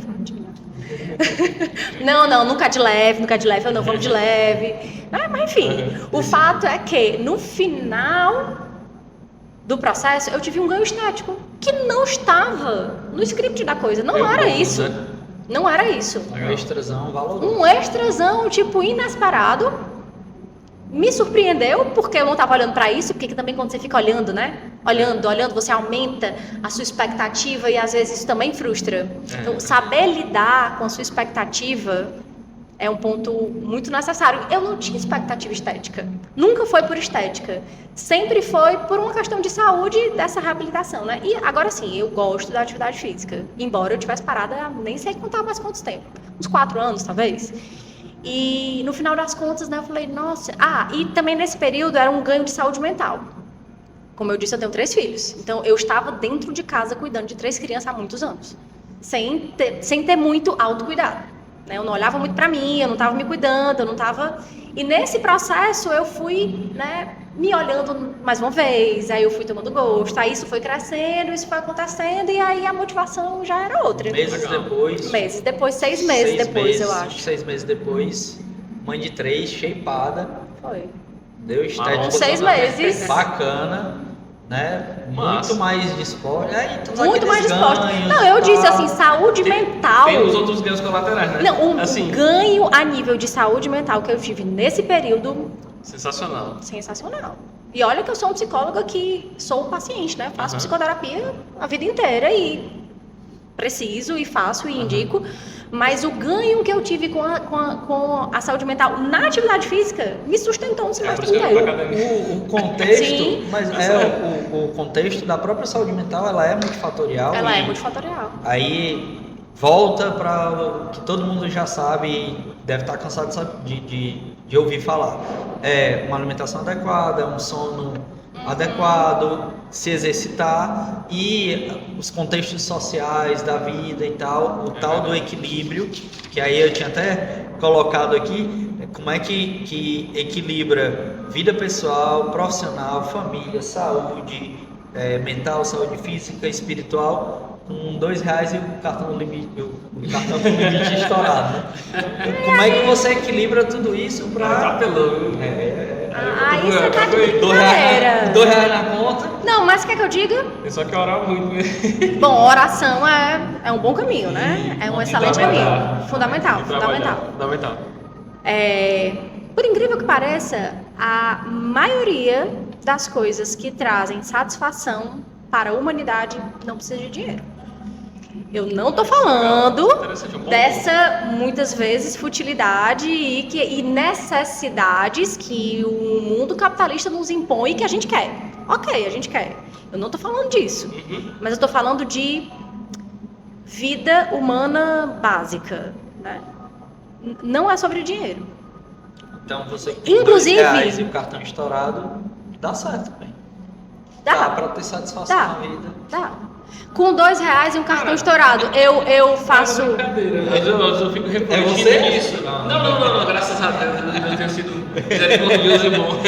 Não, nunca de leve, eu não, vamos de leve. Mas enfim, o fato é que no final do processo eu tive um ganho estético que não estava no script da coisa, não era isso. Não era isso. Um extrazão valoroso. Um extrazão, tipo, inesperado. Me surpreendeu, porque eu não estava olhando para isso, porque também quando você fica olhando, né? Olhando, você aumenta a sua expectativa e às vezes isso também frustra. Então, saber lidar com a sua expectativa é um ponto muito necessário. Eu não tinha expectativa estética. Nunca foi por estética. Sempre foi por uma questão de saúde dessa reabilitação, né? E agora sim, eu gosto da atividade física. Embora eu tivesse parada, nem sei contar mais quantos tempo. Uns 4 anos, talvez. E no final das contas, né, eu falei, nossa... e também nesse período era um ganho de saúde mental. Como eu disse, eu tenho 3 filhos. Então, eu estava dentro de casa cuidando de 3 crianças há muitos anos. Sem ter muito autocuidado. Eu não olhava muito para mim, eu não estava me cuidando, eu não estava... E nesse processo eu fui, né, me olhando mais uma vez, aí eu fui tomando gosto, aí isso foi crescendo, isso foi acontecendo, e aí a motivação já era outra. Meses depois, 6 meses depois, eu acho. 6 meses depois, mãe de 3, shapeada. Foi. Deu estético. 6 meses. Bacana. Né? Muito mais de esporte. Muito mais de esporte. Não, eu disse assim, saúde mental. Tem os outros ganhos colaterais, né? Não, o ganho a nível de saúde mental que eu tive nesse período. Sensacional. E olha que eu sou um psicóloga que sou paciente, né? Faço psicoterapia a vida inteira e preciso e faço e indico. Mas o ganho que eu tive com a saúde mental na atividade física me sustentou no semestre inteiro. O contexto, Sim. Mas o contexto da própria saúde mental, ela é multifatorial. É multifatorial. Aí volta para o que todo mundo já sabe e deve estar cansado de ouvir falar. É uma alimentação adequada, um sono adequado, se exercitar e os contextos sociais da vida e tal, o tal do equilíbrio, que aí eu tinha até colocado aqui, como é que equilibra vida pessoal, profissional, família, saúde mental, saúde física, espiritual, com R$2 e o cartão com limite estourado, né? Como é que você equilibra tudo isso para... Isso tá de brincadeira. R$2 na conta. Não, mas quer que eu diga? Eu só quero orar muito. Bom, oração é um bom caminho, né? É um excelente caminho. Fundamental. Por incrível que pareça, a maioria das coisas que trazem satisfação para a humanidade não precisa de dinheiro. Eu não tô falando dessa, muitas vezes, futilidade e necessidades que o mundo capitalista nos impõe e que a gente quer. Ok, a gente quer. Eu não tô falando disso. Mas eu tô falando de vida humana básica, né? Não é sobre dinheiro. Então você que tem R$2 e o cartão estourado, dá certo, bem. Dá pra ter satisfação na vida. Dá. Com R$2 e um cartão estourado, eu faço... Eu fico repetindo isso. Não, graças a Deus eu tenho sido misericordioso e bom.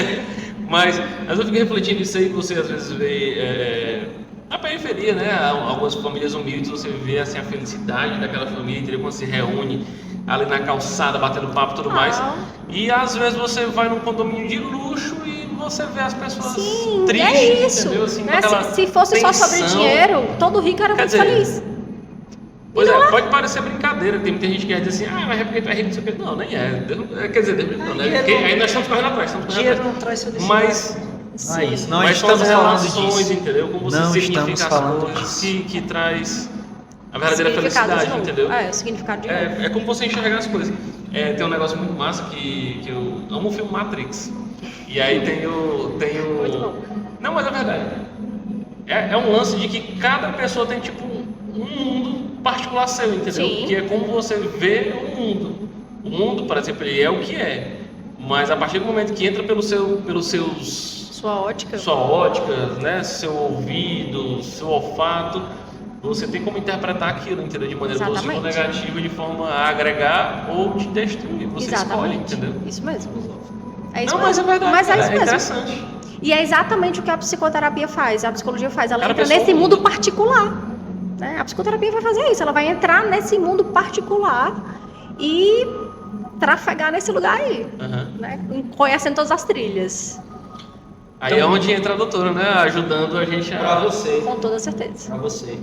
Mas eu fico refletindo nisso aí, você às vezes vê na periferia, né? Algumas famílias humildes, você vê assim, a felicidade daquela família, entendeu? Quando se reúne ali na calçada, batendo papo e tudo mais. E às vezes você vai num condomínio de luxo e você vê as pessoas tristes, é isso, entendeu? Assim, né? Se fosse só sobre dinheiro, todo rico era muito feliz. Pois é, pode parecer brincadeira, tem muita gente que vai dizer assim, mas é porque tu é rico, não sei o quê. Não, nem é. Quer dizer, não, né? Aí nós estamos correndo atrás, Dinheiro não traz felicidade. Mas não é isso. Não mas estamos falando relações, disso. entendeu? Como você Não significa estamos as falando coisas disso. que traz a verdadeira Significado de felicidade, novo. entendeu? É, o significado de novo. É como você enxergar as coisas. Tem um negócio muito massa que eu amo o filme Matrix. E aí tem o... Muito bom. Não, mas é verdade. É um lance de que cada pessoa tem tipo um mundo particular seu, entendeu? Sim. Que é como você vê o mundo. O mundo, por exemplo, ele é o que é. Mas a partir do momento que entra pelos seus... Sua ótica. Sua ótica, né? Seu ouvido, seu olfato, você tem como interpretar aquilo, entendeu? De maneira positiva ou negativa, de forma a agregar ou te destruir. Você escolhe, entendeu? Isso mesmo. É isso Não, mesmo. mas é verdade. Mas é isso mesmo. Interessante. E é exatamente o que a psicoterapia faz, a psicologia faz. Ela Cada entra pessoa nesse muda. mundo particular. Né? A psicoterapia vai fazer isso. Ela vai entrar nesse mundo particular e trafegar nesse lugar aí. Né? Conhecendo todas as trilhas. Aí é onde entra a doutora, né? Ajudando a gente Para você, Com toda certeza. para você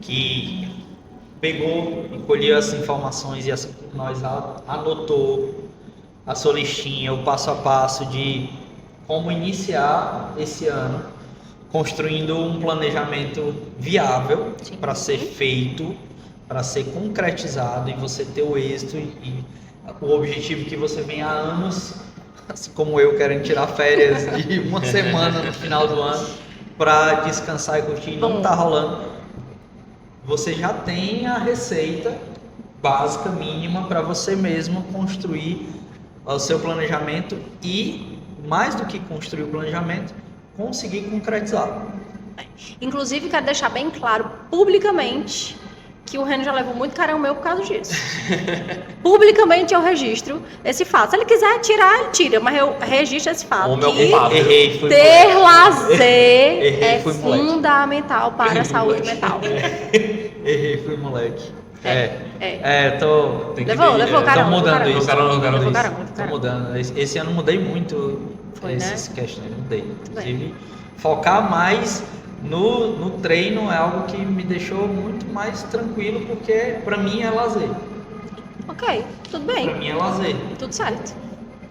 que pegou, encolheu as informações e assim como nós anotou a sua listinha, o passo a passo de como iniciar esse ano, construindo um planejamento viável para ser feito, para ser concretizado e você ter o êxito e o objetivo que você vem há anos, assim como eu, querendo tirar férias de uma semana no final do ano para descansar e curtir, não está rolando. Você já tem a receita básica, mínima, para você mesmo construir o seu planejamento e, mais do que construir o planejamento, conseguir concretizar. Inclusive, quero deixar bem claro, publicamente, que o Reno já levou muito carão meu por causa disso. Publicamente eu registro esse fato. Se ele quiser tirar, ele tira, mas eu registro esse fato. Errei, fui ter lazer Errei, é fui moleque. fundamental para a saúde mental. Errei, fui moleque. Levou Tô carão. mudando isso. Levou carão. Tô mudando. Esse ano mudei muito. Foi, esses né? questões, mudei. Inclusive, focar mais no treino é algo que me deixou muito mais tranquilo, porque pra mim é lazer. Ok, tudo Pra bem. mim é lazer. Tudo certo.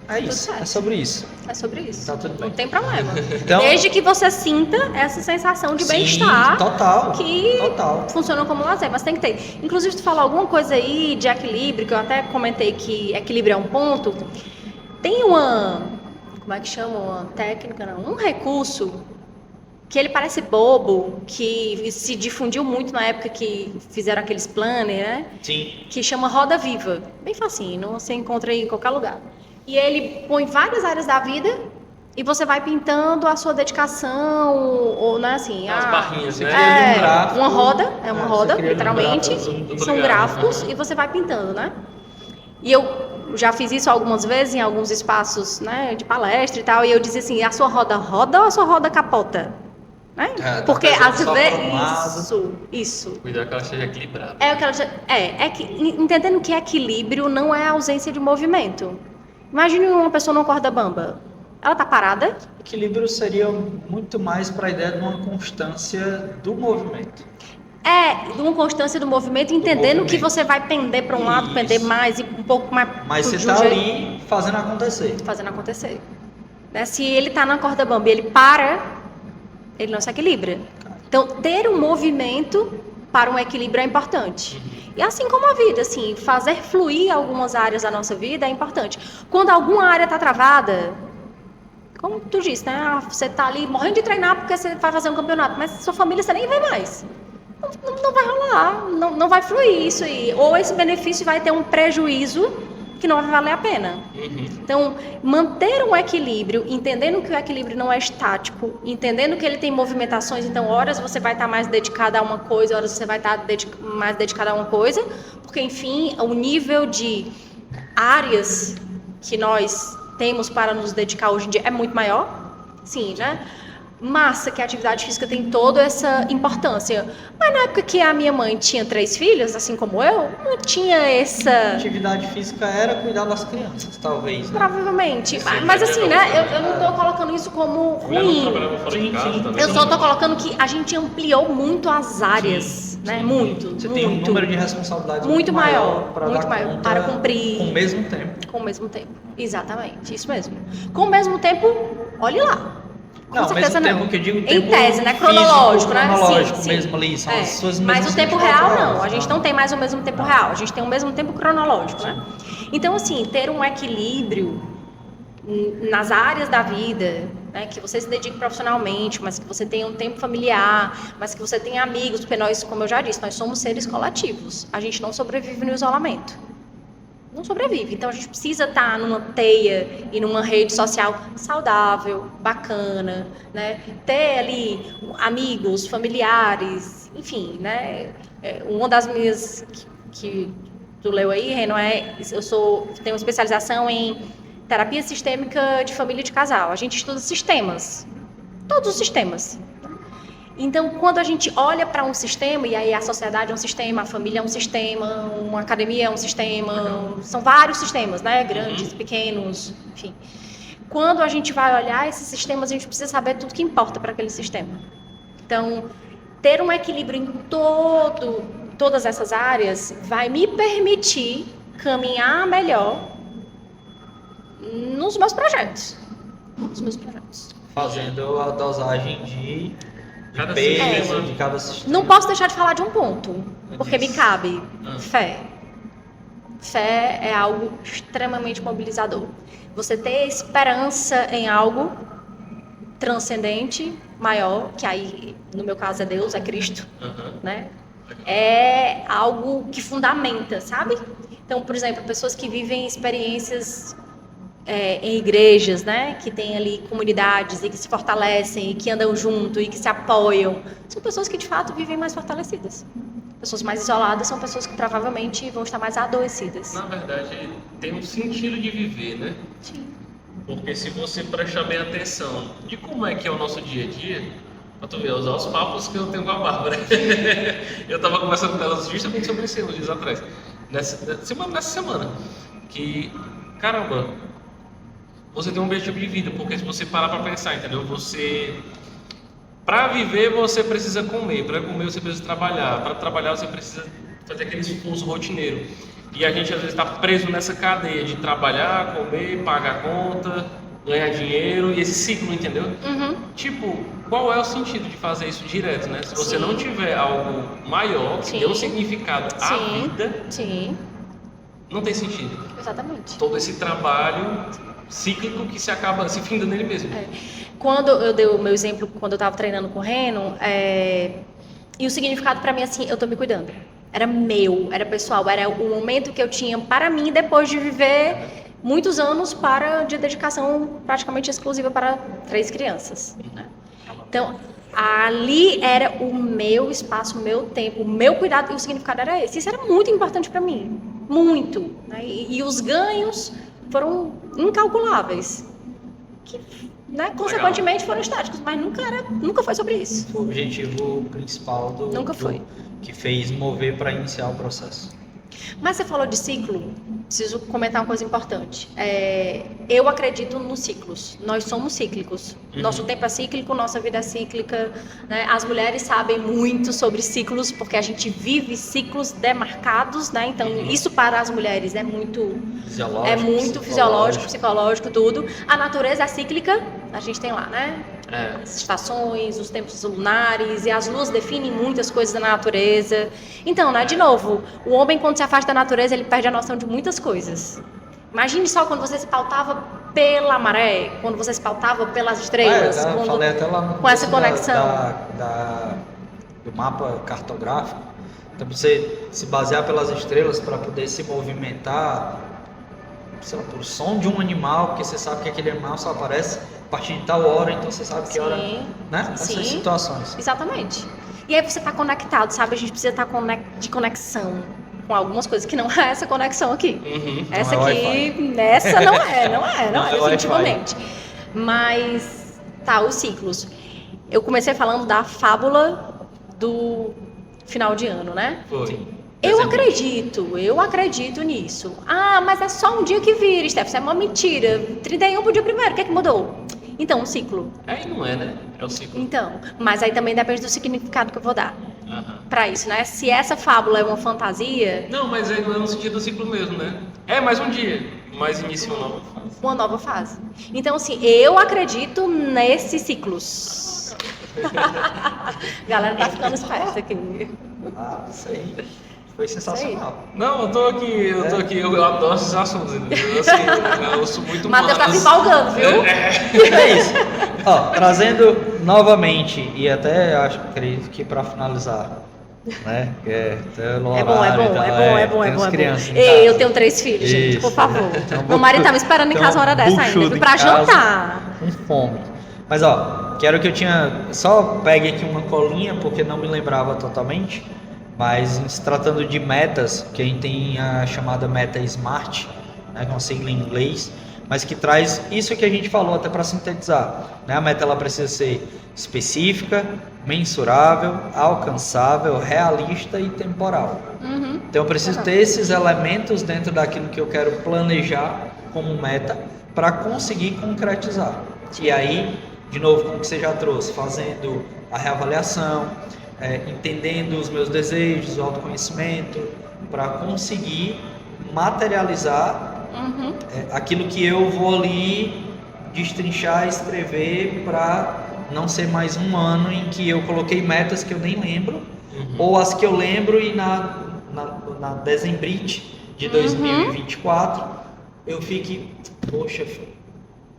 É isso, certo. é sobre isso. É sobre isso. Tá tudo bem. Não tem problema. Então- Desde que você sinta essa sensação de Sim, bem-estar. total. Que Total. funciona como lazer, mas tem que ter. Inclusive, tu falou alguma coisa aí de equilíbrio, que eu até comentei que equilíbrio é um ponto. Tem uma, como é que chama? Uma técnica, não, um recurso que ele parece bobo, que se difundiu muito na época que fizeram aqueles planners, né? Sim. Que chama Roda Viva. Bem facinho, você encontra aí em qualquer lugar. E ele põe várias áreas da vida e você vai pintando a sua dedicação, ou né, assim, As barrinhas, né? cria um gráfico. uma roda, é uma Você roda, cria um literalmente, gráfico, eu tô são ligado. gráficos e você vai pintando, né? E eu já fiz isso algumas vezes em alguns espaços, né, de palestra e tal, e eu dizia assim, a sua roda roda ou a sua roda capota? Né? Tá Porque pesando às só vezes... pra um lado. Isso. Cuidar que ela esteja equilibrada. Entendendo que equilíbrio não é ausência de movimento. Imagine uma pessoa numa corda bamba. Ela tá parada? Equilíbrio seria muito mais para a ideia de uma constância do movimento. Uma constância do movimento, entendendo movimento. que você vai pender para um lado, Isso. pender mais e um pouco mais. Mas você de um está jeito, ali fazendo acontecer. fazendo acontecer. Né? Se ele tá na corda bamba e ele para, ele não se equilibra. Então, ter um movimento para um equilíbrio é importante. E assim como a vida, assim, fazer fluir algumas áreas da nossa vida é importante. Quando alguma área está travada, como tu disse, né? Você está ali morrendo de treinar porque você vai fazer um campeonato, mas sua família você nem vê mais. Não vai rolar, não vai fluir isso aí. Ou esse benefício vai ter um prejuízo que não vai valer a pena. Então, manter um equilíbrio, entendendo que o equilíbrio não é estático, entendendo que ele tem movimentações, então horas você vai estar mais dedicada a uma coisa, horas você vai estar mais dedicada a uma coisa, porque, enfim, o nível de áreas que nós temos para nos dedicar hoje em dia é muito maior, sim, né? Massa que a atividade física tem toda essa importância. Mas na época que a minha mãe tinha 3 filhos, assim como eu, não tinha essa... Atividade física era cuidar das crianças, talvez, né? Provavelmente. Mas assim, né? Eu não tô colocando isso como ruim. Eu só tô colocando que a gente ampliou muito as áreas, né? Muito. Você tem um número de responsabilidades muito maior para muito dar maior, conta para cumprir com o mesmo tempo. Com o mesmo tempo. Exatamente, isso mesmo. Com o mesmo tempo, olhe lá. Com Não, ao mesmo certeza tempo que eu digo Em tempo tese, né? físico, Cronológico, né? cronológico Sim, mesmo ali, são as suas Mas mesmas o tempo 24 real horas, não, a gente não tem mais o mesmo tempo real, a gente tem o mesmo tempo cronológico, né? Então, assim, ter um equilíbrio nas áreas da vida, né, que você se dedique profissionalmente, mas que você tenha um tempo familiar, mas que você tenha amigos, porque nós, como eu já disse, nós somos seres coletivos, a gente não sobrevive no isolamento. Não sobrevive. Então a gente precisa estar numa teia e numa rede social saudável, bacana, né? Ter ali amigos, familiares, enfim, né? Uma das minhas que tu leu aí, Reno, tenho uma especialização em terapia sistêmica de família e de casal. A gente estuda sistemas, todos os sistemas. Então, quando a gente olha para um sistema, e aí a sociedade é um sistema, a família é um sistema, uma academia é um sistema, são vários sistemas, né? Grandes, pequenos, enfim. Quando a gente vai olhar esses sistemas, a gente precisa saber tudo que importa para aquele sistema. Então, ter um equilíbrio em todas essas áreas vai me permitir caminhar melhor nos meus projetos. Fazendo a dosagem de Cada peso, sistema. de cada sistema. Não posso deixar de falar de um ponto, porque me cabe. Fé. Fé é algo extremamente mobilizador. Você ter esperança em algo transcendente, maior, que aí, no meu caso, é Deus, é Cristo, né? É algo que fundamenta, sabe? Então, por exemplo, pessoas que vivem experiências em igrejas, né, que tem ali comunidades e que se fortalecem e que andam junto e que se apoiam, são pessoas que de fato vivem mais fortalecidas. Pessoas mais isoladas são pessoas que provavelmente vão estar mais adoecidas. Na verdade, tem um sentido de viver, né? Sim. Porque se você prestar bem atenção de como é que é o nosso dia a dia, pra tu ver, usar os papos que eu tenho com a Bárbara. Eu tava conversando com elas justamente sobre isso uns dias atrás. Nessa semana. Que, caramba, você tem um objetivo de vida, porque se você parar para pensar, entendeu? Para viver você precisa comer, para comer você precisa trabalhar, para trabalhar você precisa fazer aquele esforço rotineiro. E a gente às vezes está preso nessa cadeia de trabalhar, comer, pagar a conta, ganhar dinheiro e esse ciclo, entendeu? Tipo, qual é o sentido de fazer isso direto, né? Se você não tiver algo maior que dê um significado à vida, não tem sentido. Exatamente. Todo esse trabalho cíclico que se acaba se finda nele mesmo. Quando eu dei o meu exemplo, quando eu estava treinando com o Reno, e o significado para mim, assim, eu tô me cuidando. Era meu, era pessoal, era o momento que eu tinha para mim depois de viver muitos anos de dedicação praticamente exclusiva para 3 crianças. Né? Então, ali era o meu espaço, o meu tempo, o meu cuidado, e o significado era esse. Isso era muito importante para mim, muito. Né? E os ganhos foram incalculáveis, que, né, consequentemente foram estáticos, mas nunca foi sobre isso. O objetivo principal Nunca foi. Que fez mover para iniciar o processo. Mas você falou de ciclo, preciso comentar uma coisa importante. Eu acredito nos ciclos, nós somos cíclicos. Nosso tempo é cíclico, nossa vida é cíclica. Né? As mulheres sabem muito sobre ciclos, porque a gente vive ciclos demarcados, né? Então isso para as mulheres é muito fisiológico, psicológico, tudo. A natureza é cíclica, a gente tem lá, né? As estações, os tempos lunares, e as luas definem muitas coisas da natureza. Então, né, de novo, o homem quando se afasta da natureza, ele perde a noção de muitas coisas. Imagine só quando você se pautava pela maré, quando você se pautava pelas estrelas. Eu falei até lá no com essa conexão do mapa cartográfico. Então, você se basear pelas estrelas para poder se movimentar, sei lá, por som de um animal, porque você sabe que aquele animal só aparece a partir de tal hora, então você sabe que hora, né? Essas situações. Exatamente. E aí você está conectado, sabe? A gente precisa estar de conexão com algumas coisas que não é essa conexão aqui. Essa aqui, essa não é, definitivamente. Mas Tá, os ciclos. Eu comecei falando da fábula do final de ano, né? Foi. Eu acredito nisso. Ah, mas é só um dia que vira, Steph, isso é uma mentira. 31 pro dia primeiro, o que é que mudou? Então, um ciclo. Aí não é, né? É o ciclo. Então, mas aí também depende do significado que eu vou dar Aham. pra isso, né? Se essa fábula é uma fantasia, Não, mas aí não é no sentido do ciclo mesmo, né? É mais um dia, mas inicia uma nova fase. uma nova fase. Então, assim, eu acredito nesses ciclos. Galera tá ficando esperta aqui. Ah, isso aí. Foi sensacional. Não, eu tô aqui, eu adoro esses assuntos, entendeu? Assim, eu sou muito Matheus tá se humanas. empolgando, viu? É isso. Ó, trazendo novamente, e até acredito que para finalizar, né? Que é tem as crianças em Ei, casa. eu tenho 3 filhos, gente, por Isso, favor. Então, Meu marido tá me esperando em casa uma hora dessa ainda, viu? Pra jantar. Com fome. Mas ó, quero que eu tinha. Só pegue aqui uma colinha, porque não me lembrava totalmente. Mas em se tratando de metas, que a gente tem a chamada meta SMART, né, com a sigla em inglês, mas que traz isso que a gente falou até para sintetizar. Né? A meta ela precisa ser específica, mensurável, alcançável, realista e temporal. Uhum. Então eu preciso ter esses elementos dentro daquilo que eu quero planejar como meta para conseguir concretizar. E aí, de novo, como que você já trouxe, fazendo a reavaliação, entendendo os meus desejos, o autoconhecimento, para conseguir materializar Uhum. aquilo que eu vou ali destrinchar, escrever, para não ser mais um ano em que eu coloquei metas que eu nem lembro, ou as que eu lembro e na dezembrite de 2024 eu fique, poxa,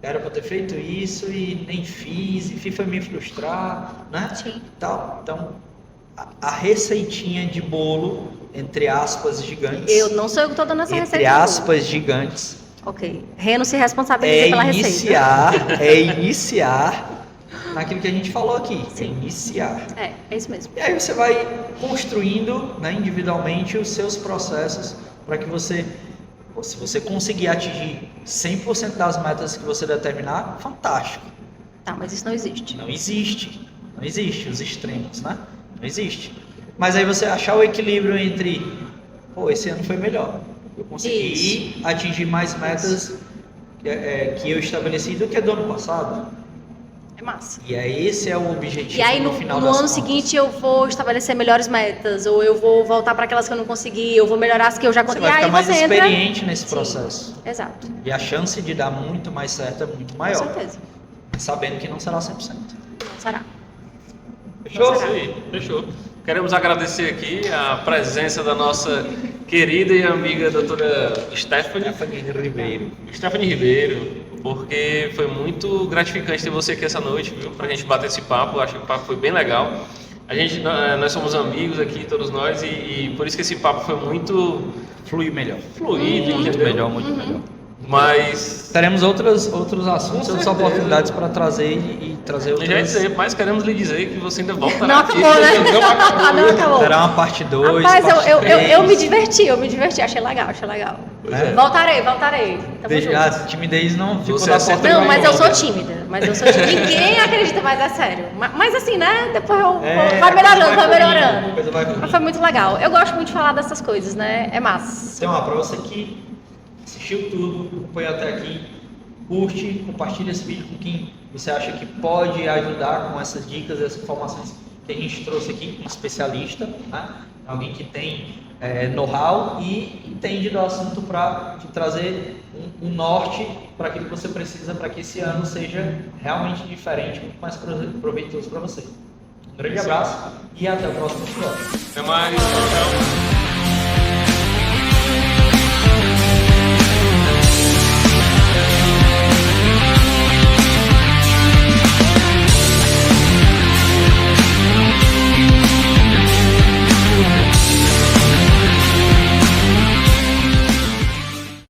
era para ter feito isso e nem fiz, e foi me frustrar, né? Sim. Tal. Então, a receitinha de bolo, entre aspas, gigantes. Eu não sou eu que tô dando essa receita. Entre aspas, gigantes. Ok. Reno se responsabiliza pela receita. Iniciar naquilo que a gente falou aqui. Sim. Iniciar. É isso mesmo. E aí você vai construindo, né, individualmente os seus processos para que você, se você conseguir atingir 100% das metas que você determinar, fantástico. Tá, mas isso não existe. Não existe. Não existe os extremos, né? Não existe. Mas aí você achar o equilíbrio entre, pô, esse ano foi melhor. Eu consegui atingir mais metas que eu estabeleci do que do ano passado. É massa. E aí esse é o objetivo. E aí no final ano das contas. seguinte eu vou estabelecer melhores metas, ou eu vou voltar para aquelas que eu não consegui, eu vou melhorar as que eu já Você consegui. vai E aí ficar mais você entra. experiente nesse Sim. processo. Exato. E a chance de dar muito mais certo é muito maior. Com certeza. Sabendo que não será 100%. Não será. Fechou? Será? Isso aí, fechou. Queremos agradecer aqui a presença da nossa querida e amiga doutora Stephanie Ribeiro, porque foi muito gratificante ter você aqui essa noite, viu? Pra gente bater esse papo, acho que o papo foi bem legal. Nós somos amigos aqui, todos nós, e por isso que esse papo foi muito Flui melhor. fluido, Muito entendeu? melhor, muito melhor. Mas Teremos outros assuntos, Com outras certeza. oportunidades para trazer e trazer eu já ia outras. dizer, mas queremos lhe dizer que você ainda voltará Não aqui. acabou, né? Não acabou. Não acabou. Terá uma parte 2. Rapaz, parte eu me 3. diverti, achei legal. Pois é. Voltarei. Tamo junto. A timidez não ficou Você da é porta. sempre Não, bem mas eu sou envolvida. tímida. Ninguém acredita, mas é sério. Mas assim, né? Depois É, vai a melhorando, coisa vai fluindo, melhorando. a coisa vai Mas fluindo. foi muito legal. Eu gosto muito de falar dessas coisas, né? É massa. Então, ó, para você que assistiu tudo, acompanhou até aqui, curte, compartilha esse vídeo com quem você acha que pode ajudar com essas dicas, essas informações que a gente trouxe aqui, um especialista, né? Alguém que tem know-how e entende do assunto para te trazer um norte para aquilo que você precisa para que esse ano seja realmente diferente, muito mais proveitoso para você. Um grande abraço e até o próximo episódio. Até mais. Tchau.